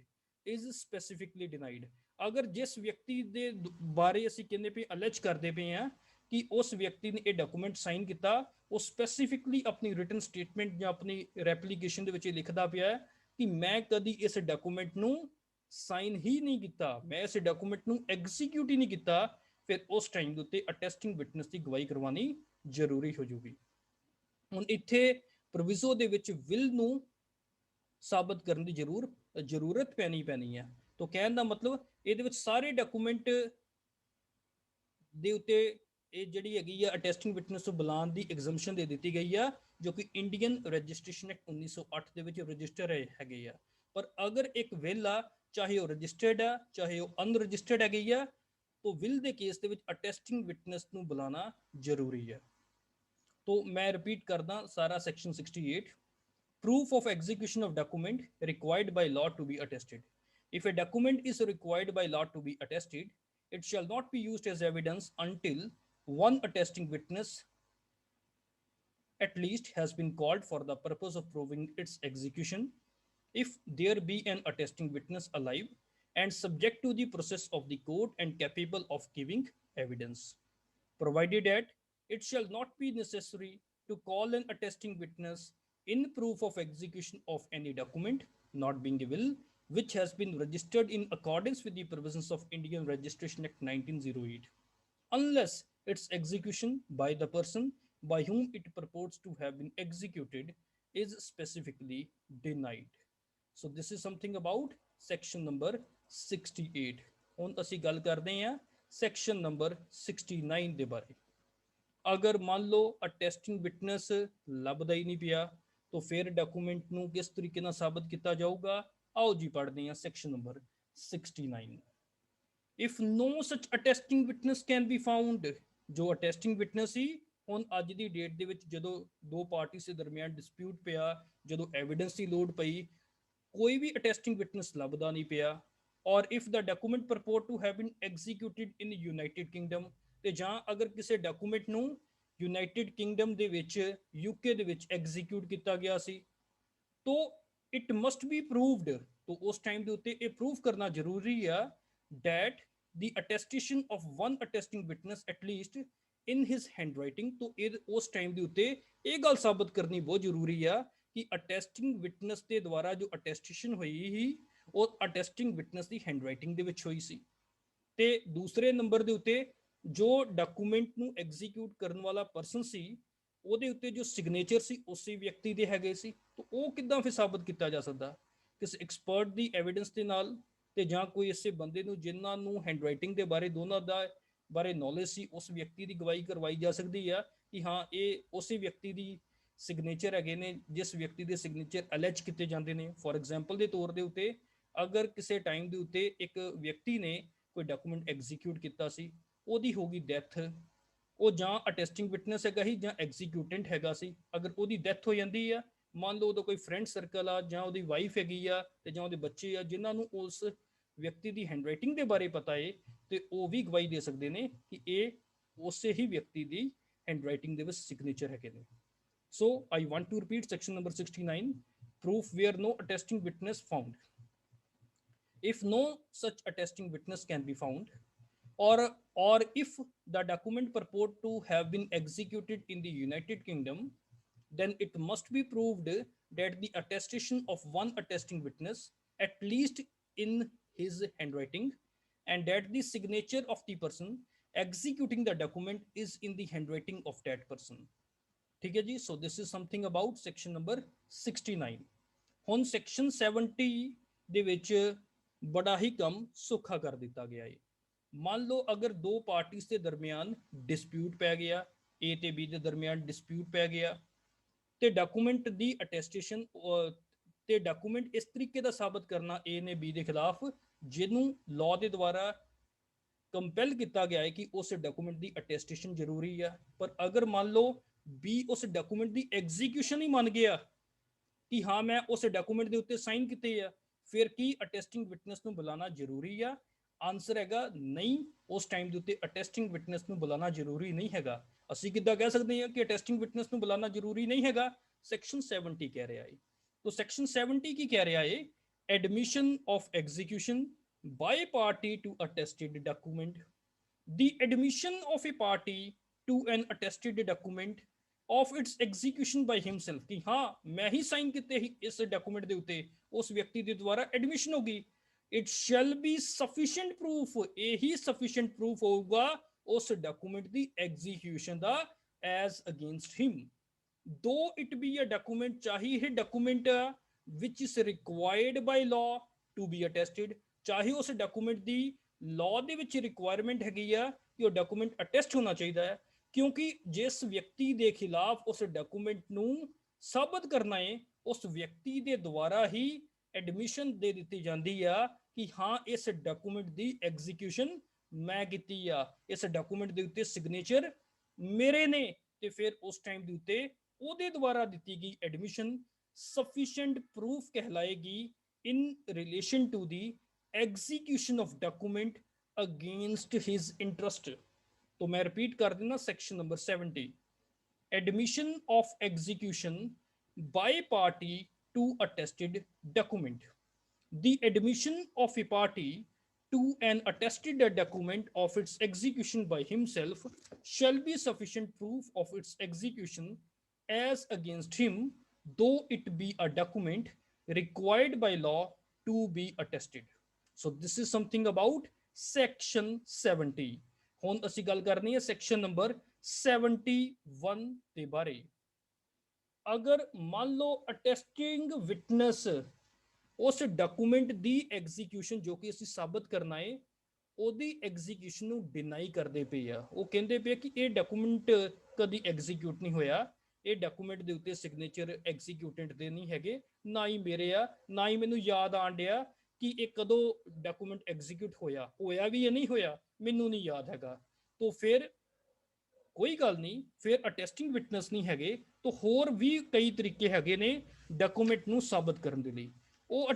is specifically denied। अगर जिस व्यक्ति ਦੇ ਬਾਰੇ ਅਸੀਂ ਕਹਿੰਦੇ ਪਏ ਅਲੈਜ ਕਰਦੇ ਪਏ ਆ ਕਿ ਉਸ ਵਿਅਕਤੀ ਨੇ ਇਹ ਡਾਕੂਮੈਂਟ ਸਾਈਨ ਕੀਤਾ, ਉਹ ਸਪੈਸੀਫਿਕਲੀ ਆਪਣੀ ਰਿਟਨ ਸਟੇਟਮੈਂਟ ਜਾਂ ਆਪਣੀ ਰੈਪਲੀਕੇਸ਼ਨ ਦੇ ਵਿੱਚ ਲਿਖਦਾ ਪਿਆ ਹੈ ਕਿ ਮੈਂ ਕਦੀ ਇਸ ਡਾਕੂਮੈਂਟ ਨੂੰ ਸਾਈਨ ਹੀ ਨਹੀਂ ਕੀਤਾ, ਮੈਂ ਇਸ ਡਾਕੂਮੈਂਟ ਨੂੰ ਐਗਜ਼ੀਕਿਊਟ ਹੀ ਨਹੀਂ ਕੀਤਾ, ਫਿਰ ਉਸ ਟਾਈਮ ਦੇ ਉੱਤੇ ਅਟੈਸਟਿੰਗ ਵਿਟਨੈਸ ਦੀ ਗਵਾਹੀ ਕਰਵਾਉਣੀ ਜ਼ਰੂਰੀ ਹੋ ਜਾਊਗੀ। ਹੁਣ ਇੱਥੇ ਪ੍ਰੋਵਿਜ਼ੋ ਦੇ ਵਿੱਚ ਵਿਲ ਨੂੰ ਸਾਬਤ ਕਰਨ ਦੀ ਜ਼ਰੂਰਤ ਪੈਣੀ ਹੈ। ਤਾਂ ਕਹਿਣ ਦਾ ਮਤਲਬ ਇਹਦੇ ਵਿੱਚ ਸਾਰੇ ਡਾਕੂਮੈਂਟ ਦੇ ਉੱਤੇ ਇਹ ਜਿਹੜੀ ਹੈਗੀ ਆ ਅਟੈਸਟਿੰਗ ਵਿਟਨੈਸ ਨੂੰ ਬੁਲਾਉਣ ਦੀ ਐਗਜ਼ੈਂਪਸ਼ਨ ਦੇ ਦਿੱਤੀ ਗਈ ਆ ਜੋ ਕਿ ਇੰਡੀਅਨ ਰਜਿਸਟ੍ਰੇਸ਼ਨ ਐਕਟ 1908 ਦੇ ਵਿੱਚ ਰਜਿਸਟਰ ਹੈਗੇ ਆ। ਪਰ ਅਗਰ ਇੱਕ ਵਿਲ ਆ ਚਾਹੇ ਉਹ ਰਜਿਸਟਰਡ ਆ ਚਾਹੇ ਉਹ ਅਨਰਜਿਸਟਰਡ ਹੈਗੀ ਆ, ਤਾਂ ਵਿਲ ਦੇ ਕੇਸ ਦੇ ਵਿੱਚ ਅਟੈਸਟਿੰਗ ਵਿਟਨੈਸ ਨੂੰ ਬੁਲਾਉਣਾ ਜ਼ਰੂਰੀ ਹੈ। तो मैं रिपीट करदा सारा section 68। Proof of execution of document required by law to be attested। If a document is required by law to be attested, it shall not be used as evidence until one attesting witness at least has been called for the purpose of proving its execution, if there be an attesting witness alive and subject to the process of the court and capable of giving evidence, provided that it shall not be necessary to call an attesting witness in proof of execution of any document not being a will which has been registered in accordance with the provisions of Indian Registration Act 1908, unless its execution by the person by whom it purports to have been executed is specifically denied। So this is something about section number 68। ਹੁਣ ਅਸੀਂ ਗੱਲ ਕਰਦੇ ਹਾਂ section number 69 ਦੇ ਬਾਰੇ। अगर मान लो attesting witness लभदा ही नहीं पिया तो फिर डॉक्यूमेंट नू किस तरीके नाल साबित किया जाऊगा। आओ जी पढ़ते हैं section number 69। If no such attesting witness can be found, जो अटेस्टिंग विटनेस ही ਹੁਣ ਅੱਜ ਦੀ ਡੇਟ ਦੇ ਵਿੱਚ ਜਦੋਂ ਦੋ ਪਾਰਟੀਆਂ ਦੇ ਦਰਮਿਆਨ ਡਿਸਪਿਊਟ ਪਿਆ, ਜਦੋਂ ਐਵੀਡੈਂਸ ਦੀ ਲੋੜ ਪਈ, ਕੋਈ ਵੀ ਅਟੈਸਟਿੰਗ ਵਿਟਨੈਸ ਲੱਭਦਾ ਨਹੀਂ ਪਿਆ, ਔਰ if the document purport to have been executed in United Kingdom, ਤੇ ਜਾਂ ਅਗਰ ਕਿਸੇ ਡਾਕੂਮੈਂਟ ਨੂੰ ਯੂਨਾਈਟਿਡ ਕਿੰਗਡਮ ਦੇ ਵਿੱਚ ਯੂਕੇ ਦੇ ਵਿੱਚ ਐਗਜ਼ੀਕਿਊਟ ਕੀਤਾ ਗਿਆ ਸੀ, ਤੋ ਇਟ ਮਸਟ ਬੀ ਪ੍ਰੂਵਡ, ਤੋ ਉਸ ਟਾਈਮ ਦੇ ਉੱਤੇ ਇਹ ਪ੍ਰੂਵ ਕਰਨਾ ਜ਼ਰੂਰੀ ਆ that the attestation of one attesting witness at least in his hand writing. ਤੋ ਇਹ ਉਸ ਟਾਈਮ ਦੇ ਉੱਤੇ ਇਹ ਗੱਲ ਸਾਬਤ ਕਰਨੀ ਬਹੁਤ ਜ਼ਰੂਰੀ ਆ ਕਿ ਅਟੈਸਟਿੰਗ ਵਿਟਨੈਸ ਦੇ ਦੁਆਰਾ ਜੋ ਅਟੈਸਟੇਸ਼ਨ ਹੋਈ ਸੀ ਉਹ ਅਟੈਸਟਿੰਗ ਵਿਟਨੈਸ ਦੀ ਹੈਂਡ ਰਾਈਟਿੰਗ ਦੇ ਵਿੱਚ ਹੋਈ ਸੀ। ਤੇ ਦੂਸਰੇ ਨੰਬਰ ਦੇ ਉੱਤੇ ਜੋ ਡਾਕੂਮੈਂਟ ਨੂੰ ਐਗਜ਼ੀਕਿਊਟ ਕਰਨ ਵਾਲਾ ਪਰਸਨ ਸੀ ਉਹਦੇ ਉੱਤੇ ਜੋ ਸਿਗਨੇਚਰ ਸੀ ਉਸੇ ਵਿਅਕਤੀ ਦੇ ਹੈਗੇ ਸੀ, ਤਾਂ ਉਹ ਕਿੱਦਾਂ ਫਿਰ ਸਾਬਤ ਕੀਤਾ ਜਾ ਸਕਦਾ ਕਿਸੇ ਐਕਸਪਰਟ ਦੀ ਐਵੀਡੈਂਸ ਦੇ ਨਾਲ, ਤੇ ਜਾਂ ਕੋਈ ਇਸੇ ਬੰਦੇ ਨੂੰ ਜਿਨ੍ਹਾਂ ਨੂੰ ਹੈਂਡ ਰਾਈਟਿੰਗ ਦੇ ਬਾਰੇ ਦੋਨਾਂ ਦਾ ਬਾਰੇ ਨੌਲੇਜ ਸੀ ਉਸ ਵਿਅਕਤੀ ਦੀ ਗਵਾਹੀ ਕਰਵਾਈ ਜਾ ਸਕਦੀ ਆ ਕਿ ਹਾਂ ਇਹ ਉਸੇ ਵਿਅਕਤੀ ਦੀ ਸਿਗਨੇਚਰ ਹੈਗੇ ਨੇ ਜਿਸ ਵਿਅਕਤੀ ਦੇ ਸਿਗਨੇਚਰ ਅਲੈਜ ਕੀਤੇ ਜਾਂਦੇ ਨੇ। ਫੋਰ ਐਗਜ਼ਾਮਪਲ ਦੇ ਤੌਰ ਦੇ ਉੱਤੇ ਅਗਰ ਕਿਸੇ ਟਾਈਮ ਦੇ ਉੱਤੇ ਇੱਕ ਵਿਅਕਤੀ ਨੇ ਕੋਈ ਡਾਕੂਮੈਂਟ ਐਗਜ਼ੀਕਿਊਟ ਕੀਤਾ ਸੀ, ਉਹਦੀ ਹੋ ਗਈ ਡੈਥ, ਉਹ ਜਾਂ ਅਟੈਸਟਿੰਗ ਵਿਟਨੈਸ ਹੈਗਾ ਸੀ ਜਾਂ ਐਗਜ਼ੀਕਿਊਟੈਂਟ ਹੈਗਾ ਸੀ, ਅਗਰ ਉਹਦੀ ਡੈਥ ਹੋ ਜਾਂਦੀ ਆ, ਮੰਨ ਲਓ ਉਹਦਾ ਕੋਈ ਫਰੈਂਡ ਸਰਕਲ ਆ ਜਾਂ ਉਹਦੀ ਵਾਈਫ ਹੈਗੀ ਆ ਤੇ ਜਾਂ ਉਹਦੇ ਬੱਚੇ ਆ ਜਿਨ੍ਹਾਂ ਨੂੰ ਉਸ ਵਿਅਕਤੀ ਦੀ ਹੈਂਡਰਾਈਟਿੰਗ ਦੇ ਬਾਰੇ ਪਤਾ ਹੈ ਤੇ ਉਹ ਵੀ ਗਵਾਹੀ ਦੇ ਸਕਦੇ ਨੇ ਕਿ ਇਹ ਉਸੇ ਹੀ ਵਿਅਕਤੀ ਦੀ ਹੈਂਡਰਾਈਟਿੰਗ ਦੇ ਵਿੱਚ ਸਿਗਨੇਚਰ ਹੈਗੇ ਨੇ। So I want to repeat section number 69, proof where no attesting witness found. If no such attesting witness can be found, or if the document purport to have been executed in the United Kingdom, then it must be proved that the attestation of one attesting witness, at least in his handwriting, and that the signature of the person executing the document is in the handwriting of that person. ठीक है जी। So this is something about section number 69। ਹੁਣ section 70 ਦੇ ਵਿੱਚ ਬੜਾ ਹੀ ਕੰਮ ਸੌਖਾ ਕਰ ਦਿੱਤਾ ਗਿਆ ਹੈ। ਮੰਨ ਲਓ ਅਗਰ ਦੋ ਪਾਰਟੀਆਂ ਦੇ ਦਰਮਿਆਨ ਡਿਸਪਿਊਟ ਪੈ ਗਿਆ, ਏ ਤੇ ਬੀ ਦੇ ਦਰਮਿਆਨ ਡਿਸਪਿਊਟ ਪੈ ਗਿਆ ਤੇ ਡਾਕੂਮੈਂਟ ਦੀ ਅਟੈਸਟੇਸ਼ਨ ਤੇ ਡਾਕੂਮੈਂਟ ਇਸ ਤਰੀਕੇ ਦਾ ਸਾਬਤ ਕਰਨਾ ਏ ਨੇ ਬੀ ਦੇ ਖਿਲਾਫ ਜਿਹਨੂੰ ਲਾਅ ਦੇ ਦੁਆਰਾ ਕੰਪੈਲ ਕੀਤਾ ਗਿਆ ਹੈ ਕਿ ਉਸ ਡਾਕੂਮੈਂਟ ਦੀ ਅਟੈਸਟੇਸ਼ਨ ਜ਼ਰੂਰੀ ਆ। ਪਰ ਅਗਰ ਮੰਨ ਲਓ ਬੀ ਉਸ ਡਾਕੂਮੈਂਟ ਦੀ ਐਗਜ਼ੀਕਿਊਸ਼ਨ ਹੀ ਮੰਨ ਗਿਆ ਕਿ ਹਾਂ ਮੈਂ ਉਸ ਡਾਕੂਮੈਂਟ ਦੇ ਉੱਤੇ ਸਾਈਨ ਕੀਤੇ ਆ, ਫਿਰ ਕੀ ਅਟੈਸਟਿੰਗ ਵਿਟਨੈਸ ਨੂੰ ਬੁਲਾਉਣਾ ਜ਼ਰੂਰੀ ਆ? ਆਨਸਰ ਹੈਗਾ ਨਹੀਂ, ਉਸ ਟਾਈਮ ਦੇ ਉੱਤੇ ਅਟੈਸਟਿੰਗ ਵਿਟਨੈਸ ਨੂੰ ਬੁਲਾਉਣਾ ਜ਼ਰੂਰੀ ਨਹੀਂ ਹੈਗਾ। ਅਸੀਂ ਕਿੱਦਾਂ ਕਹਿ ਸਕਦੇ ਹਾਂ ਕਿ ਅਟੈਸਟਿੰਗ ਵਿਟਨੈਸ ਨੂੰ ਬੁਲਾਉਣਾ ਜ਼ਰੂਰੀ ਨਹੀਂ ਹੈਗਾ? ਸੈਕਸ਼ਨ 70 ਕਹਿ ਰਿਹਾ ਹੈ। ਤਾਂ ਸੈਕਸ਼ਨ 70 ਕੀ ਕਹਿ ਰਿਹਾ ਹੈ? Admission of execution by a party to attested document. The admission of a party to an attested document of its execution by himself कि हाँ मैं ही साइन किते ही इस डॉक्यूमेंट दे उते उस व्यक्ति दे द्वारा एडमिशन होगी। It shall be sufficient proof, यही sufficient proof होगा उस डॉक्यूमेंट दी एग्जीक्यूशन दा as against him, though it be a document, चाहे यह document which is required by law to be attested, ਚਾਹੇ ਉਸ ਡਾਕੂਮੈਂਟ ਦੀ ਲਾਅ ਦੇ ਵਿੱਚ ਰਿਕੁਆਇਰਮੈਂਟ ਹੈਗੀ ਆ ਕਿ ਉਹ ਡਾਕੂਮੈਂਟ ਅਟੈਸਟ ਹੋਣਾ ਚਾਹੀਦਾ ਹੈ, ਕਿਉਂਕਿ ਜਿਸ ਵਿਅਕਤੀ ਦੇ ਖਿਲਾਫ ਉਸ ਡਾਕੂਮੈਂਟ ਨੂੰ ਸਾਬਤ ਕਰਨਾ ਹੈ ਉਸ ਵਿਅਕਤੀ ਦੇ ਦੁਆਰਾ ਹੀ ਐਡਮਿਸ਼ਨ ਦੇ ਦਿੱਤੀ ਜਾਂਦੀ ਆ ਕਿ ਹਾਂ ਇਸ ਡਾਕੂਮੈਂਟ ਦੀ ਐਗਜ਼ੀਕਿਊਸ਼ਨ ਮੈਂ ਕੀਤੀ ਆ, ਇਸ ਡਾਕੂਮੈਂਟ ਦੇ ਉੱਤੇ ਸਿਗਨੇਚਰ ਮੇਰੇ ਨੇ, ਤੇ ਫਿਰ ਉਸ ਟਾਈਮ ਦੇ ਉੱਤੇ ਉਹਦੇ ਦੁਆਰਾ ਦਿੱਤੀ ਗਈ ਐਡਮਿਸ਼ਨ ਸਫੀਸ਼ੀਐਂਟ ਪ੍ਰੂਫ ਕਹਿਲਾਏਗੀ in relation to the execution of document against his interest। तो मैं रिपीट कर देना section number 70, admission of execution by party to attested document। The admission of a party to an attested document of its execution by himself shall be sufficient proof of its execution as against him, though it be a document required by law to be attested। So this is something about section 70। ਹੁਣ ਅਸੀਂ ਗੱਲ ਕਰਨੀ ਹੈ section number 71 ਦੇ ਬਾਰੇ। ਅਗਰ ਮੰਨ ਲਓ ਅਟੈਸਟਿੰਗ ਵਿਟਨੈਸ ਉਸ ਡਾਕੂਮੈਂਟ ਦੀ ਐਗਜ਼ੀਕਿਊਸ਼ਨ ਜੋ ਕਿ ਅਸੀਂ ਸਾਬਤ ਕਰਨਾ ਹੈ ਉਹਦੀ ਐਗਜ਼ੀਕਿਊਸ਼ਨ ਨੂੰ ਡਿਨਾਈ ਕਰਦੇ ਪਏ ਆ। ਉਹ ਕਹਿੰਦੇ ਪਏ ਕਿ ਇਹ ਡਾਕੂਮੈਂਟ ਕਦੀ ਐਗਜ਼ੀਕਿਊਟ ਨਹੀਂ ਹੋਇਆ, ਇਹ ਡਾਕੂਮੈਂਟ ਦੇ ਉੱਤੇ ਸਿਗਨੇਚਰ ਐਗਜ਼ੀਕਿਊਟੈਂਟ ਦੇ ਨਹੀਂ ਹੈਗੇ, ਨਾ ਹੀ ਮੇਰੇ ਆ, ਨਾ ਹੀ ਮੈਨੂੰ ਯਾਦ ਆਣ ਡਿਆ ਕਿ ਇਹ ਕਦੋਂ ਡਾਕੂਮੈਂਟ ਐਗਜ਼ੀਕਿਊਟ ਹੋਇਆ ਵੀ ਜਾਂ ਨਹੀਂ ਹੋਇਆ, ਮੈਨੂੰ ਨਹੀਂ ਯਾਦ ਹੈਗਾ। ਤਾਂ ਫਿਰ ਕੋਈ ਗੱਲ ਨਹੀਂ, ਫਿਰ ਅਟੈਸਟਿੰਗ ਵਿਟਨੈਸ ਨਹੀਂ ਹੈਗੇ ਤਾਂ ਹੋਰ ਵੀ ਕਈ ਤਰੀਕੇ ਹੈਗੇ ਨੇ ਡਾਕੂਮੈਂਟ ਨੂੰ ਸਾਬਤ ਕਰਨ ਦੇ ਲਈ। ਉਹ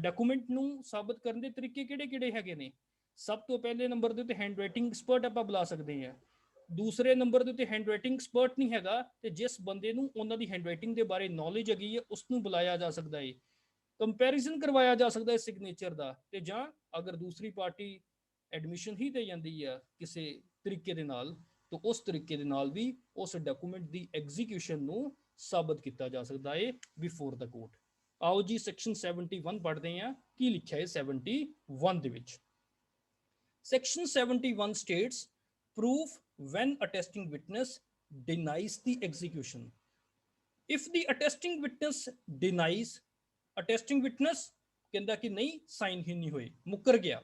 ਡਾਕੂਮੈਂਟ ਨੂੰ ਸਾਬਤ ਕਰਨ ਦੇ ਤਰੀਕੇ ਕਿਹੜੇ ਹੈਗੇ ਨੇ? ਸਭ ਤੋਂ ਪਹਿਲੇ ਨੰਬਰ ਦੇ ਉੱਤੇ ਹੈਂਡਰਾਈਟਿੰਗ ਐਕਸਪਰਟ ਆਪਾਂ ਬੁਲਾ ਸਕਦੇ ਹਾਂ। ਦੂਸਰੇ ਨੰਬਰ ਦੇ ਉੱਤੇ ਹੈਂਡਰਾਈਟਿੰਗ ਐਕਸਪਰਟ ਨਹੀਂ ਹੈਗਾ ਤੇ ਜਿਸ ਬੰਦੇ ਨੂੰ ਉਹਨਾਂ ਦੀ ਹੈਂਡਰਾਈਟਿੰਗ ਦੇ ਬਾਰੇ ਨੌਲੇਜ ਹੈਗੀ ਹੈ ਉਸ ਨੂੰ ਬੁਲਾਇਆ ਜਾ ਸਕਦਾ ਹੈ, ਕੰਪੈਰੀਜ਼ਨ ਕਰਵਾਇਆ ਜਾ ਸਕਦਾ ਹੈ ਸਿਗਨੇਚਰ ਦਾ। ਤੇ ਜਾਂ ਅਗਰ ਦੂਸਰੀ ਪਾਰਟੀ ਐਡਮਿਸ਼ਨ ਹੀ ਦੇ ਜਾਂਦੀ ਆ ਕਿਸੇ ਤਰੀਕੇ ਦੇ ਨਾਲ ਤਾਂ ਉਸ ਤਰੀਕੇ ਦੇ ਨਾਲ ਵੀ ਉਸ ਡਾਕੂਮੈਂਟ ਦੀ ਐਗਜ਼ੀਕਿਊਸ਼ਨ ਨੂੰ ਸਾਬਤ ਕੀਤਾ ਜਾ ਸਕਦਾ ਹੈ ਬਿਫੋਰ ਦਾ ਕੋਰਟ। ਆਓ ਜੀ ਸੈਕਸ਼ਨ 71 ਪੜ੍ਹਦੇ ਹਾਂ, ਕੀ ਲਿਖਿਆ ਹੈ 71 ਦੇ ਵਿੱਚ। Section 71 states proof when attesting witness denies the execution। If the attesting witness denies, attesting witness ਕਹਿੰਦਾ ਕਿ ਨਹੀਂ ਸਾਈਨ ਹੀ ਨਹੀਂ ਹੋਏ, ਮੁੱਕਰ ਗਿਆ,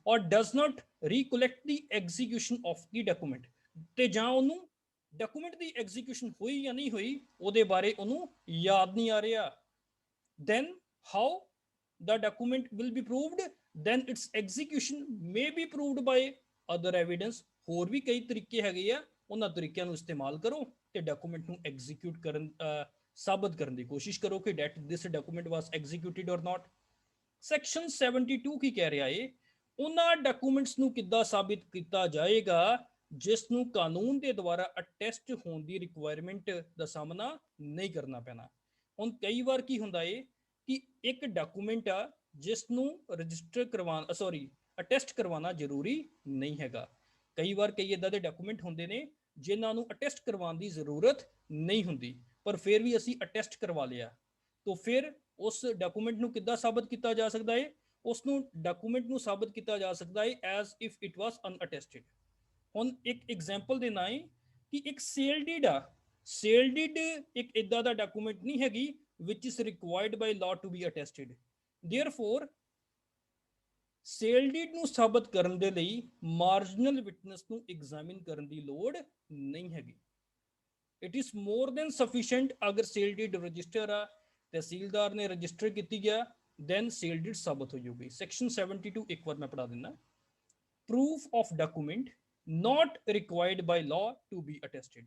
or does not recollect the execution of the document, ਤੇ ਜਾਂ ਉਹਨੂੰ ਡਾਕੂਮੈਂਟ ਦੀ ਐਗਜ਼ੀਕਿਊਸ਼ਨ ਹੋਈ ਜਾਂ ਨਹੀਂ ਹੋਈ ਉਹਦੇ ਬਾਰੇ ਉਹਨੂੰ ਯਾਦ ਨਹੀਂ ਆ ਰਿਹਾ, then how the document will be proved? Then its execution may be proved by other evidence। ਹੋਰ ਵੀ ਕਈ ਤਰੀਕੇ ਹੈਗੇ ਆ, ਉਹਨਾਂ ਤਰੀਕਿਆਂ ਨੂੰ ਇਸਤੇਮਾਲ ਕਰੋ ਤੇ ਡਾਕੂਮੈਂਟ ਨੂੰ ਐਗਜ਼ੀਕਿਊਟ ਕਰਨ ਸਾਬਤ ਕਰਨ ਦੀ ਕੋਸ਼ਿਸ਼ ਕਰੋ ਕਿ that this document was executed or not। Section 72 ਕੀ ਕਹਿ ਰਿਹਾ ਏ, ਉਹਨਾਂ ਡਾਕੂਮੈਂਟਸ ਨੂੰ ਕਿੱਦਾਂ ਸਾਬਿਤ ਕੀਤਾ ਜਾਏਗਾ ਜਿਸ ਨੂੰ ਕਾਨੂੰਨ ਦੇ ਦੁਆਰਾ ਅਟੈਸਟ ਹੋਣ ਦੀ ਰਿਕੁਆਇਰਮੈਂਟ ਦਾ ਸਾਹਮਣਾ ਨਹੀਂ ਕਰਨਾ ਪੈਣਾ। ਹੁਣ ਕਈ ਵਾਰ ਕੀ ਹੁੰਦਾ ਏ ਕਿ ਇੱਕ ਡਾਕੂਮੈਂਟ ਆ ਜਿਸ ਨੂੰ ਰਜਿਸਟਰ ਕਰਵਾਉਣਾ ਅਟੈਸਟ ਕਰਵਾਉਣਾ ਜ਼ਰੂਰੀ ਨਹੀਂ ਹੈਗਾ। ਕਈ ਵਾਰ ਕਈ ਇਦਾਂ ਦੇ ਡਾਕੂਮੈਂਟ ਹੁੰਦੇ ਨੇ ਜਿਨ੍ਹਾਂ ਨੂੰ ਅਟੈਸਟ ਕਰਵਾਉਣ ਦੀ ਜ਼ਰੂਰਤ ਨਹੀਂ ਹੁੰਦੀ, ਪਰ ਫਿਰ ਵੀ ਅਸੀਂ ਅਟੈਸਟ ਕਰਵਾ ਲਿਆ, ਤਾਂ ਫਿਰ ਉਸ ਡਾਕੂਮੈਂਟ ਨੂੰ ਕਿੱਦਾਂ ਸਾਬਤ ਕੀਤਾ ਜਾ ਸਕਦਾ ਹੈ? ਉਸ ਨੂੰ ਡਾਕੂਮੈਂਟ ਨੂੰ ਸਾਬਤ ਕੀਤਾ ਜਾ ਸਕਦਾ ਹੈ ਐਜ਼ ਇਫ ਇਟ ਵਾਸ ਅਨਅਟੈਸਟਡ। ਹੁਣ ਇੱਕ ਐਗਜ਼ਾਮਪਲ ਦੇਣਾ ਹੈ ਕਿ ਇੱਕ ਸੇਲ ਡੀਡ ਆ, ਸੇਲ ਡੀਡ ਇੱਕ ਇਦਾਂ ਦਾ ਡਾਕੂਮੈਂਟ ਨਹੀਂ ਹੈਗੀ which is required by law to be attested। therefore sale deed ਨੂੰ ਸਾਬਤ ਕਰਨ ਦੇ ਲਈ ਮਾਰਜਨਲ ਵਿਟਨੈਸ ਨੂੰ ਐਗਜ਼ਾਮਿਨ ਕਰਨ ਦੀ ਲੋੜ ਨਹੀਂ ਹੈਗੀ। It is more than sufficient ਅਗਰ ਸੇਲ ਡੀਡ ਰਜਿਸਟਰ ਆ, ਤਹਿਸੀਲਦਾਰ ਨੇ ਰਜਿਸਟਰ ਕੀਤੀ ਗਿਆ, then ਸੇਲ ਡੀਡ ਸਾਬਤ ਹੋ ਜਾਊਗੀ। ਸੈਕਸ਼ਨ 72 ਇੱਕ ਵਾਰ ਮੈਂ ਪੜ੍ਹਾ ਦਿੰਦਾ। proof of document not required by law to be attested।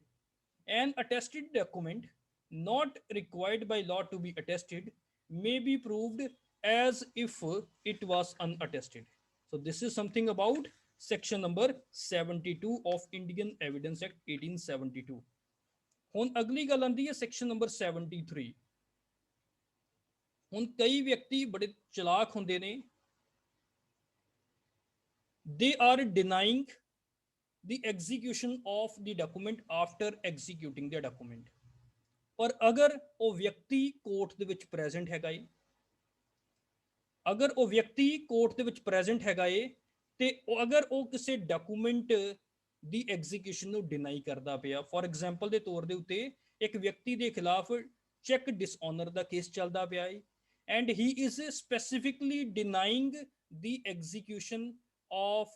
an attested document not required by law to be attested may be proved as if it was unattested। so this is something about section number 72 of Indian Evidence Act 1872। ਹੁਣ ਅਗਲੀ ਗੱਲ ਆਉਂਦੀ ਹੈ section number 73। ਹੁਣ ਕਈ ਵਿਅਕਤੀ ਬੜੇ ਚਲਾਕ ਹੁੰਦੇ ਨੇ, they are denying the execution of the document after executing the document। ਪਰ ਅਗਰ ਉਹ ਵਿਅਕਤੀ ਕੋਰਟ ਦੇ ਵਿੱਚ ਪ੍ਰੈਜ਼ੈਂਟ ਹੈਗਾ ਏ, ਅਗਰ ਉਹ ਵਿਅਕਤੀ ਕੋਰਟ ਦੇ ਵਿੱਚ ਪ੍ਰੈਜ਼ੈਂਟ ਹੈਗਾ ਏ ਤੇ ਅਗਰ ਉਹ ਕਿਸੇ ਡਾਕੂਮੈਂਟ ਦੀ ਐਗਜ਼ੀਕਿਊਸ਼ਨ ਨੂੰ ਡਿਨਾਈ ਕਰਦਾ ਪਿਆ, ਫੋਰ ਐਗਜ਼ਾਮਪਲ ਦੇ ਤੌਰ ਦੇ ਉੱਤੇ ਇੱਕ ਵਿਅਕਤੀ ਦੇ ਖਿਲਾਫ ਚੈੱਕ ਡਿਸਆਨਰ ਦਾ ਕੇਸ ਚੱਲਦਾ ਪਿਆ ਏ and he is specifically denying the execution of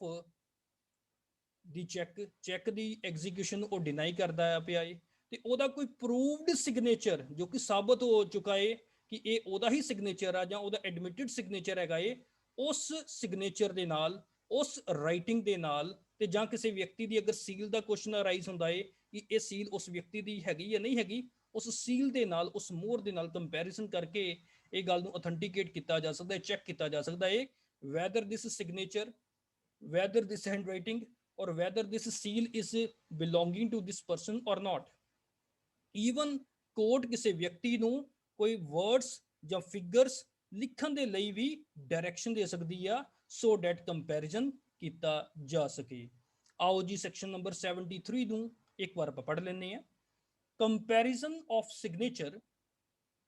the cheque ਦੀ ਐਗਜ਼ੀਕਿਊਸ਼ਨ ਉਹ ਡਿਨਾਈ ਕਰਦਾ ਪਿਆ ਏ ਤੇ ਉਹਦਾ ਕੋਈ ਪ੍ਰੂਵਡ ਸਿਗਨੇਚਰ ਜੋ ਕਿ ਸਾਬਤ ਹੋ ਚੁੱਕਾ ਏ ਕਿ ਇਹ ਉਹਦਾ ਹੀ ਸਿਗਨੇਚਰ ਆ ਜਾਂ ਉਹਦਾ ਐਡਮਿਟਡ ਸਿਗਨੇਚਰ ਹੈਗਾ ਏ, ਉਸ ਸਿਗਨੇਚਰ ਦੇ ਨਾਲ, ਉਸ ਰਾਈਟਿੰਗ ਦੇ ਨਾਲ, ਤੇ ਜਾਂ ਕਿਸੇ ਵਿਅਕਤੀ ਦੀ ਅਗਰ ਸੀਲ ਦਾ ਕੁਐਸਚਨ ਅਰਾਈਜ਼ ਹੁੰਦਾ ਏ ਕਿ ਇਹ ਸੀਲ ਉਸ ਵਿਅਕਤੀ ਦੀ ਹੈਗੀ ਜਾਂ ਨਹੀਂ ਹੈਗੀ, ਉਸ ਸੀਲ ਦੇ ਨਾਲ, ਉਸ ਮੋਹਰ ਦੇ ਨਾਲ ਕੰਪੈਰੀਜ਼ਨ ਕਰਕੇ ਇਹ ਗੱਲ ਨੂੰ ਅਥੈਂਟੀਕੇਟ ਕੀਤਾ ਜਾ ਸਕਦਾ ਹੈ, ਚੈੱਕ ਕੀਤਾ ਜਾ ਸਕਦਾ ਹੈ whether this signature, whether this handwriting or whether this seal is belonging to this person or not। Even court ਕਿਸੇ ਵਿਅਕਤੀ ਨੂੰ ਕੋਈ ਵਰਡਸ ਜਾਂ ਫਿਗਰਸ ਲਿਖਣ ਦੇ ਲਈ ਵੀ ਡਾਇਰੈਕਸ਼ਨ ਦੇ ਸਕਦੀ ਆ ਸੋ ਡੈਟ ਕੰਪੈਰੀਜ਼ਨ ਕੀਤਾ ਜਾ ਸਕੇ। ਆਓ ਜੀ ਸੈਕਸ਼ਨ ਨੰਬਰ 73 ਨੂੰ ਇੱਕ ਵਾਰ ਆਪਾਂ ਪੜ੍ਹ ਲੈਂਦੇ ਆ। ਕੰਪੈਰੀਜ਼ਨ ਆਫ ਸਿਗਨੇਚਰ,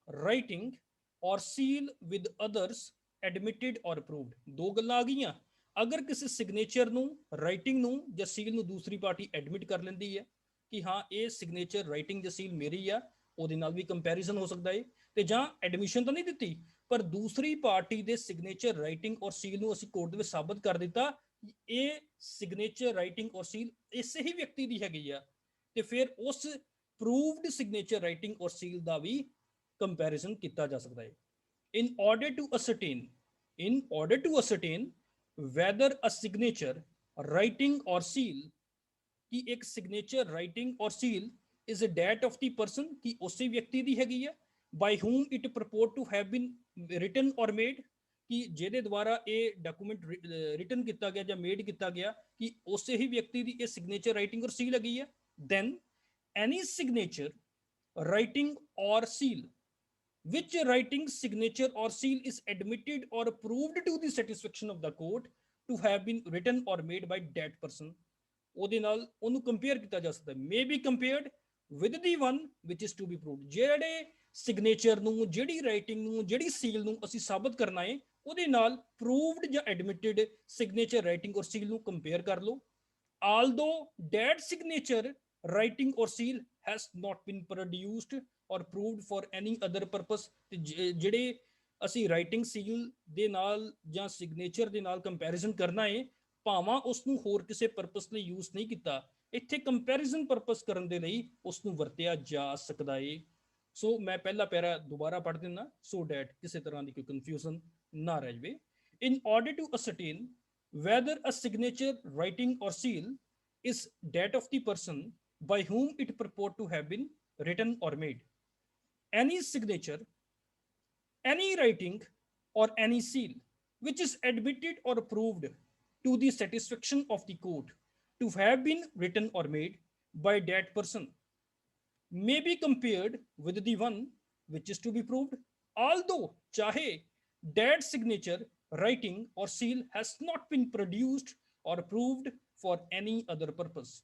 ਰਾਈਟਿੰਗ ਔਰ ਸੀਲ ਵਿਦ ਅਦਰਸ ਐਡਮਿਟਡ ਔਰ ਅਪਰੂਵਡ। ਦੋ ਗੱਲਾਂ ਆ ਗਈਆਂ। ਅਗਰ ਕਿਸੇ ਸਿਗਨੇਚਰ ਨੂੰ, ਰਾਈਟਿੰਗ ਨੂੰ ਜਾਂ ਸੀਲ ਨੂੰ ਦੂਸਰੀ ਪਾਰਟੀ ਐਡਮਿਟ ਕਰ ਲੈਂਦੀ ਹੈ ਕਿ ਹਾਂ ਇਹ ਸਿਗਨੇਚਰ, ਰਾਈਟਿੰਗ ਜਾਂ ਸੀਲ ਮੇਰੀ ਆ, ਉਹਦੇ ਨਾਲ ਵੀ ਕੰਪੈਰੀਜ਼ਨ ਹੋ ਸਕਦਾ ਹੈ। ਤੇ ਜਾਂ ਐਡਮਿਸ਼ਨ ਤਾਂ ਨਹੀਂ ਦਿੱਤੀ ਪਰ ਦੂਸਰੀ ਪਾਰਟੀ ਦੇ ਸਿਗਨੇਚਰ, ਰਾਈਟਿੰਗ ਔਰ ਸੀਲ ਨੂੰ ਅਸੀਂ ਕੋਰਟ ਦੇ ਵਿੱਚ ਸਾਬਤ ਕਰ ਦਿੱਤਾ ਇਹ ਸਿਗਨੇਚਰ, ਰਾਈਟਿੰਗ ਔਰ ਸੀਲ ਇਸੇ ਹੀ ਵਿਅਕਤੀ ਦੀ ਹੈਗੀ ਆ, ਤੇ ਫਿਰ ਉਸ ਪ੍ਰੂਵਡ ਸਿਗਨੇਚਰ, ਰਾਈਟਿੰਗ ਔਰ ਸੀਲ ਦਾ ਵੀ ਕੰਪੈਰੀਜ਼ਨ ਕੀਤਾ ਜਾ ਸਕਦਾ ਹੈ। in order to ascertain whether a signature, writing or seal कि एक सिग्नेचर, राइटिंग और seal is a that of the person कि उसी व्यक्ति दी हैगी है, by whom it purport to have been written or made कि ਜਿਹਦੇ ਦੁਆਰਾ ਇਹ ਡਾਕੂਮੈਂਟ ਰਿਟਨ ਕੀਤਾ ਗਿਆ ਜਾਂ ਮੇਡ ਕੀਤਾ ਗਿਆ ਕਿ ਉਸੇ ਹੀ ਵਿਅਕਤੀ ਦੀ ਇਹ ਸਿਗਨੇਚਰ, ਰਾਈਟਿੰਗ ਔਰ ਸੀਲ ਹੈਗੀ ਹੈ। then any signature, writing or seal which writing, signature or seal is admitted or proved to the satisfaction of the court to have been written or made by that person, ਉਹਦੇ ਨਾਲ ਉਹਨੂੰ compare ਕੀਤਾ ਜਾ ਸਕਦਾ, may be compared with the one which is to be proved। ਜਿਹੜੇ signature ਨੂੰ, ਜਿਹੜੀ writing ਨੂੰ, ਜਿਹੜੀ ਸੀਲ ਨੂੰ ਅਸੀਂ ਸਾਬਤ ਕਰਨਾ ਹੈ ਉਹਦੇ ਨਾਲ ਪ੍ਰੂਵਡ ਜਾਂ ਐਡਮਿਟਡ ਸਿਗਨੇਚਰ, ਰਾਈਟਿੰਗ ਔਰ ਸੀਲ ਨੂੰ ਕੰਪੇਅਰ ਕਰ ਲਓ। although that signature, writing or seal has not been produced or proved for any other purpose। ਤੇ ਜਿਹੜੇ ਅਸੀਂ ਰਾਈਟਿੰਗ, ਸੀਲ ਦੇ ਨਾਲ ਜਾਂ ਸਿਗਨੇਚਰ ਦੇ ਨਾਲ ਕੰਪੈਰੀਜ਼ਨ ਕਰਨਾ ਹੈ ਭਾਵੇਂ ਉਸ ਨੂੰ ਹੋਰ ਕਿਸੇ ਪਰਪਸ ਲਈ ਯੂਜ਼ ਨਹੀਂ ਕੀਤਾ, ਇੱਥੇ ਕੰਪੈਰੀਜ਼ਨ ਪਰਪਸ ਕਰਨ ਦੇ ਲਈ ਉਸ ਨੂੰ ਵਰਤਿਆ ਜਾ ਸਕਦਾ ਹੈ। ਸੋ ਮੈਂ ਪਹਿਲਾ ਪੈਰਾ ਦੁਬਾਰਾ ਪੜ੍ਹ ਦਿੰਦਾ ਸੋ ਡੈਟ ਕਿਸੇ ਤਰ੍ਹਾਂ ਦੀ ਕੋਈ ਕਨਫਿਊਜ਼ਨ ਨਾ ਰਹਿ ਜਾਵੇ। in order to ascertain whether a signature, writing or seal is that of the person by whom it purport to have been written or made, any signature, any writing or any seal which is admitted or approved to the satisfaction of the court to have been written or made by that person may be compared with the one which is to be proved, although chahe that signature, writing, or seal has not been produced or approved for any other purpose.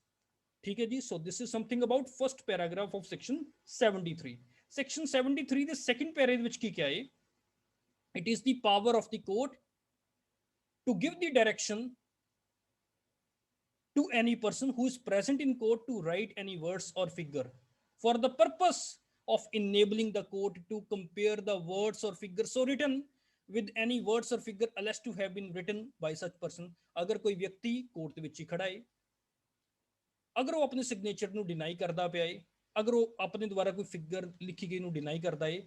ठीक है जी. So this is something about first paragraph of section 73. Section 73 the second paragraph which की क्या है? It is the power of the court to give the direction to any person who is present in court to write any words or figure for the purpose of enabling the court to compare the words or figures so written with any words or figure alleged to have been written by such person. अगर कोई व्यक्ति court ਦੇ ਵਿੱਚ ਹੀ ਖੜਾ ਹੈ, ਅਗਰ ਉਹ ਆਪਣੇ ਸਿਗਨੇਚਰ ਨੂੰ ਡਿਨਾਈ ਕਰਦਾ ਪਿਆ ਹੈ, ਅਗਰ ਉਹ ਆਪਣੇ ਦੁਆਰਾ ਕੋਈ ਫਿਗਰ ਲਿਖੀ ਗਈ ਨੂੰ ਡਿਨਾਈ ਕਰਦਾ ਹੈ,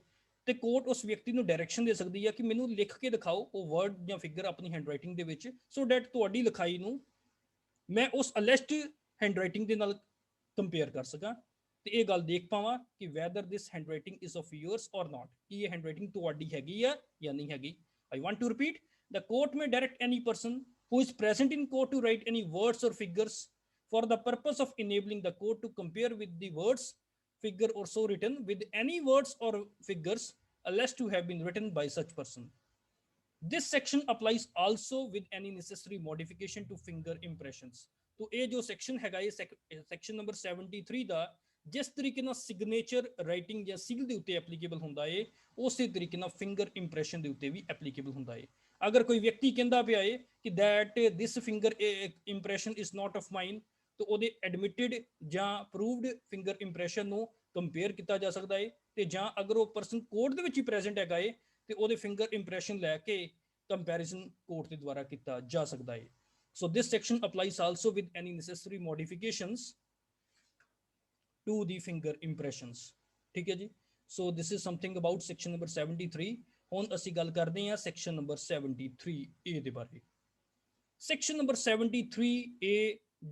ਤੇ ਕੋਰਟ ਉਸ ਵਿਅਕਤੀ ਨੂੰ ਡਾਇਰੈਕਸ਼ਨ ਦੇ ਸਕਦੀ ਹੈ ਕਿ ਮੈਨੂੰ ਲਿਖ ਕੇ ਦਿਖਾਓ ਉਹ ਵਰਡ ਜਾਂ ਫਿਗਰ ਆਪਣੀ ਹੈਂਡਰਾਈਟਿੰਗ ਦੇ ਵਿੱਚ, ਸੋ ਡੈਟ ਤੁਹਾਡੀ ਲਿਖਾਈ ਨੂੰ ਮੈਂ ਉਸ ਅਲੈਸਟ ਹੈਂਡਰਾਈਟਿੰਗ ਦੇ ਨਾਲ ਕੰਪੇਅਰ ਕਰ ਸਕਾਂ ਤੇ ਇਹ ਗੱਲ ਦੇਖ ਪਾਵਾਂ ਕਿ weather this handwriting is of yours ਔਰ ਨਾਟ, ਕਿ ਇਹ ਹੈਂਡਰਾਈਟਿੰਗ ਤੁਹਾਡੀ ਹੈਗੀ ਆ ਜਾਂ ਨਹੀਂ ਹੈਗੀ. I want to repeat, the court may direct any person who is present in court to write any words or figures for the purpose of enabling the court to compare with the words, figure or so written with any words or figures alleged to have been written by such person. This section applies also with any necessary modification to finger impressions. तो ये जो section हैगा ये section number 73 ਦਾ ਜਿਸ ਤਰੀਕੇ ਨਾਲ signature writing ਜਾਂ ਸੀਲ ਦੇ ਉੱਤੇ ਐਪਲੀਕੇਬਲ ਹੁੰਦਾ ਹੈ ਉਸੇ ਤਰੀਕੇ ਨਾਲ ਫਿੰਗਰ ਇੰਪ੍ਰੈਸ਼ਨ ਦੇ ਉੱਤੇ ਵੀ ਐਪਲੀਕੇਬਲ ਹੁੰਦਾ ਹੈ. ਅਗਰ ਕੋਈ ਵਿਅਕਤੀ ਕਹਿੰਦਾ ਪਿਆ ਹੈ ਕਿ that this finger impression is not of ਮਾਈਨ, ਤਾਂ ਉਹਦੇ ਐਡਮਿਟਡ ਜਾਂ ਪ੍ਰੂਵਡ ਫਿੰਗਰ ਇੰਪ੍ਰੈਸ਼ਨ ਨੂੰ ਕੰਪੇਅਰ ਕੀਤਾ ਜਾ ਸਕਦਾ ਹੈ, ਤੇ ਜਾਂ ਅਗਰ ਉਹ ਪਰਸਨ ਕੋਰਟ ਦੇ ਵਿੱਚ ਹੀ ਪ੍ਰੈਜ਼ੈਂਟ ਹੈਗਾ ਹੈ ਤੇ ਉਹਦੇ ਫਿੰਗਰ ਇੰਪ੍ਰੈਸ਼ਨ ਲੈ ਕੇ ਕੰਪੈਰੀਜ਼ਨ ਕੋਰਟ ਦੇ ਦੁਆਰਾ ਕੀਤਾ ਜਾ ਸਕਦਾ ਹੈ. So this section applies also with any necessary modifications to the finger impressions. ठीक है जी. So this is something about section number 73. ਹੁਣ ਅਸੀਂ ਗੱਲ ਕਰਦੇ ਹਾਂ section number 73A ਦੇ ਬਾਰੇ. section number 73A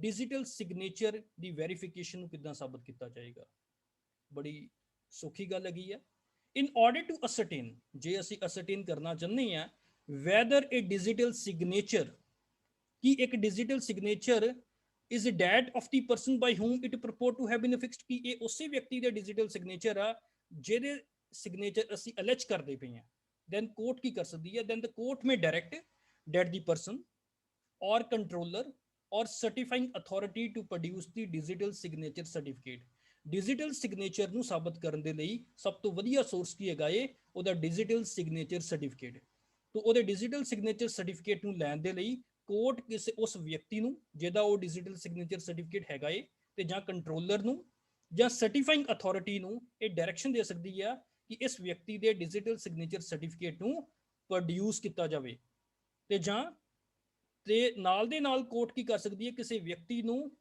digital signature ਦੀ ਵੈਰੀਫਿਕੇਸ਼ਨ ਨੂੰ ਕਿੱਦਾਂ ਸਾਬਤ ਕੀਤਾ ਜਾਏਗਾ. ਬੜੀ ਸੌਖੀ ਗੱਲ ਹੈਗੀ ਹੈ. in order to ascertain, ਜੇ ਅਸੀਂ ascertain ਕਰਨਾ ਚਾਹੁੰਦੇ ਹਾਂ whether a digital signature, ਕਿ ਇੱਕ digital signature is that of the person by whom it purport to have been affixed, ਕਿ ਇਹ ਉਸੇ ਵਿਅਕਤੀ ਦਾ ਡਿਜੀਟਲ ਸਿਗਨੇਚਰ ਆ ਜਿਹਦੇ ਸਿਗਨੇਚਰ ਅਸੀਂ ਅਲੈਜ ਕਰਦੇ ਪਏ ਹਾਂ, then ਕੋਰਟ ਕੀ ਕਰ ਸਕਦੀ ਹੈ, then the court may direct that the person or controller or certifying authority to produce the digital signature certificate. Digital signature ਨੂੰ ਸਾਬਤ ਕਰਨ ਦੇ ਲਈ ਸਭ ਤੋਂ ਵਧੀਆ ਸੋਰਸ ਕੀ ਹੈਗਾ ਏ, ਉਹਦਾ ਡਿਜੀਟਲ ਸਿਗਨੇਚਰ ਸਰਟੀਫਿਕੇਟ. ਤੋਂ ਉਹਦੇ ਡਿਜੀਟਲ ਸਿਗਨੇਚਰ ਸਰਟੀਫਿਕੇਟ ਨੂੰ ਲੈਣ ਦੇ ਲਈ ਕੋਰਟ ਕਿਸੇ ਉਸ ਵਿਅਕਤੀ ਨੂੰ ਜਿਹਦਾ ਉਹ ਡਿਜੀਟਲ ਸਿਗਨੇਚਰ ਸਰਟੀਫਿਕੇਟ ਹੈਗਾ ਏ ਤੇ ਜਾਂ ਕੰਟਰੋਲਰ ਨੂੰ ਜਾਂ ਸਰਟੀਫਾਈਂਗ ਅਥਾਰਟੀ ਨੂੰ ਇਹ ਡਾਇਰੈਕਸ਼ਨ ਦੇ ਸਕਦੀ ਆ ਕਿ ਇਸ ਵਿਅਕਤੀ ਦੇ ਡਿਜੀਟਲ ਸਿਗਨੇਚਰ ਸਰਟੀਫਿਕੇਟ ਨੂੰ ਪ੍ਰੋਡਿਊਸ ਕੀਤਾ ਜਾਵੇ, ਤੇ ਜਾਂ ਤੇ ਨਾਲ ਦੇ ਨਾਲ ਕੋਰਟ ਕੀ ਕਰ ਸਕਦੀ ਹੈ, ਕਿਸੇ ਵਿਅਕਤੀ ਨੂੰ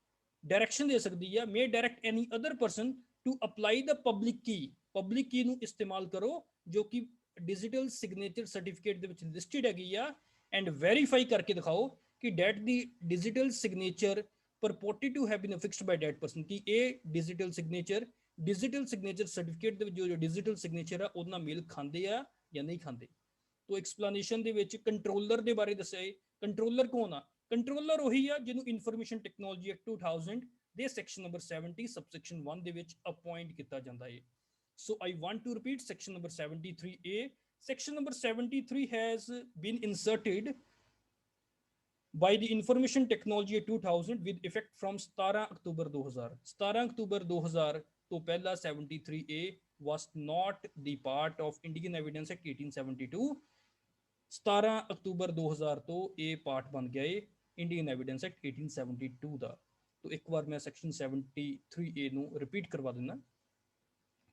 ਡਾਇਰੈਕਸ਼ਨ ਦੇ ਸਕਦੀ ਹੈ, may direct any other person to apply the public key, public key ਨੂੰ ਇਸਤੇਮਾਲ ਕਰੋ ਜੋ ਕਿ ਡਿਜੀਟਲ ਸਿਗਨੇਚਰ ਸਰਟੀਫਿਕੇਟ ਦੇ ਵਿੱਚ ਲਿਸਟਡ ਹੈਗੀ ਆ, and verify करके दिखाओ कि that the digital signature purported to have been affixed by that person, कि ये digital signature certificate ਦੇ ਜੋ digital signature ਆ ਉਹਦੇ ਨਾਲ ਮੇਲ ਖਾਂਦੇ ਆ ਜਾਂ ਨਹੀਂ ਖਾਂਦੇ. तो explanation ਦੇ ਵਿੱਚ ਕੰਟਰੋਲਰ ਦੇ ਬਾਰੇ ਦੱਸਿਆ ਹੈ. ਕੰਟਰੋਲਰ ਕੌਣ ਆ? ਕੰਟਰੋਲਰ ਉਹੀ ਆ ਜਿਹਨੂੰ ਇਨਫੋਰਮੇਸ਼ਨ ਟੈਕਨੋਲੋਜੀ ਐਕਟ 2000 ਦੇ ਸੈਕਸ਼ਨ ਨੰਬਰ 70 ਸਬਸੈਕਸ਼ਨ 1 ਦੇ ਵਿੱਚ ਅਪਾਇੰਟ ਕੀਤਾ ਜਾਂਦਾ ਹੈ. So I want to repeat section number 73A. Section number 73 has been inserted by the Information Technology Act 2000 with effect from 17 October 2000. 17 October 2000 ਤੋਂ ਪਹਿਲਾਂ 73A was not the part of Indian Evidence Act 1872. 17 October 2000 ਤੋਂ ਇਹ part ਬਣ ਗਿਆ ਹੈ Indian evidence act 1872 ਦਾ. तो एक बार मैं सेक्शन 73A ਨੂੰ ਰਿਪੀਟ ਕਰਵਾ ਦਿੰਦਾ.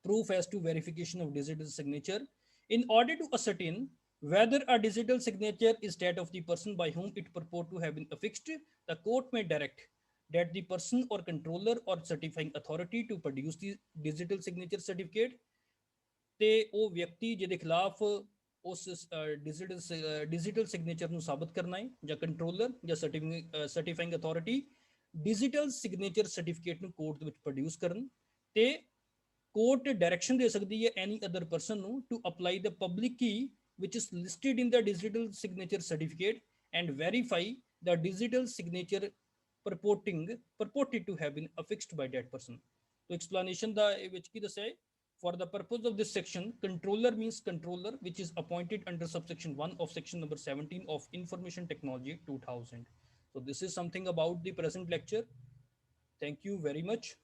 Proof as to verification of digital signature. In order to ascertain whether a digital signature is that of the person by whom it purport to have been affixed, the court may direct that the person or controller or certifying authority to produce the digital signature certificate. ਤੇ ਉਹ ਵਿਅਕਤੀ ਜਿਹਦੇ ਖਿਲਾਫ ਉਸ digital signature ਨੂੰ ਸਾਬਤ ਕਰਨਾ ਹੈ ਜਾਂ ਕੰਟਰੋਲਰ ਜਾਂ ਸਰਟੀਫਾਈਂਗ ਅਥਾਰਟੀ ਡਿਜੀਟਲ ਸਿਗਨੇਚਰ ਸਰਟੀਫਿਕੇਟ ਨੂੰ ਕੋਰਟ ਦੇ ਵਿੱਚ ਪ੍ਰੋਡਿਊਸ ਕਰਨ, ਤੇ ਕੋਰਟ ਡਾਇਰੈਕਸ਼ਨ ਦੇ ਸਕਦੀ ਹੈ ਐਨੀ ਅਦਰ ਪਰਸਨ ਨੂੰ ਟੂ ਅਪਲਾਈ ਦ ਪਬਲਿਕ ਕੀ which is listed in the digital signature certificate and verify the digital signature purported to have been affixed by that person. तो explanation ਦਾ ਵਿੱਚ ਕੀ ਦੱਸਿਆ ਹੈ? For the purpose of this section, controller means controller which is appointed under subsection 1 of section number 17 of Information Technology 2000. So this is something about the present lecture. Thank you very much.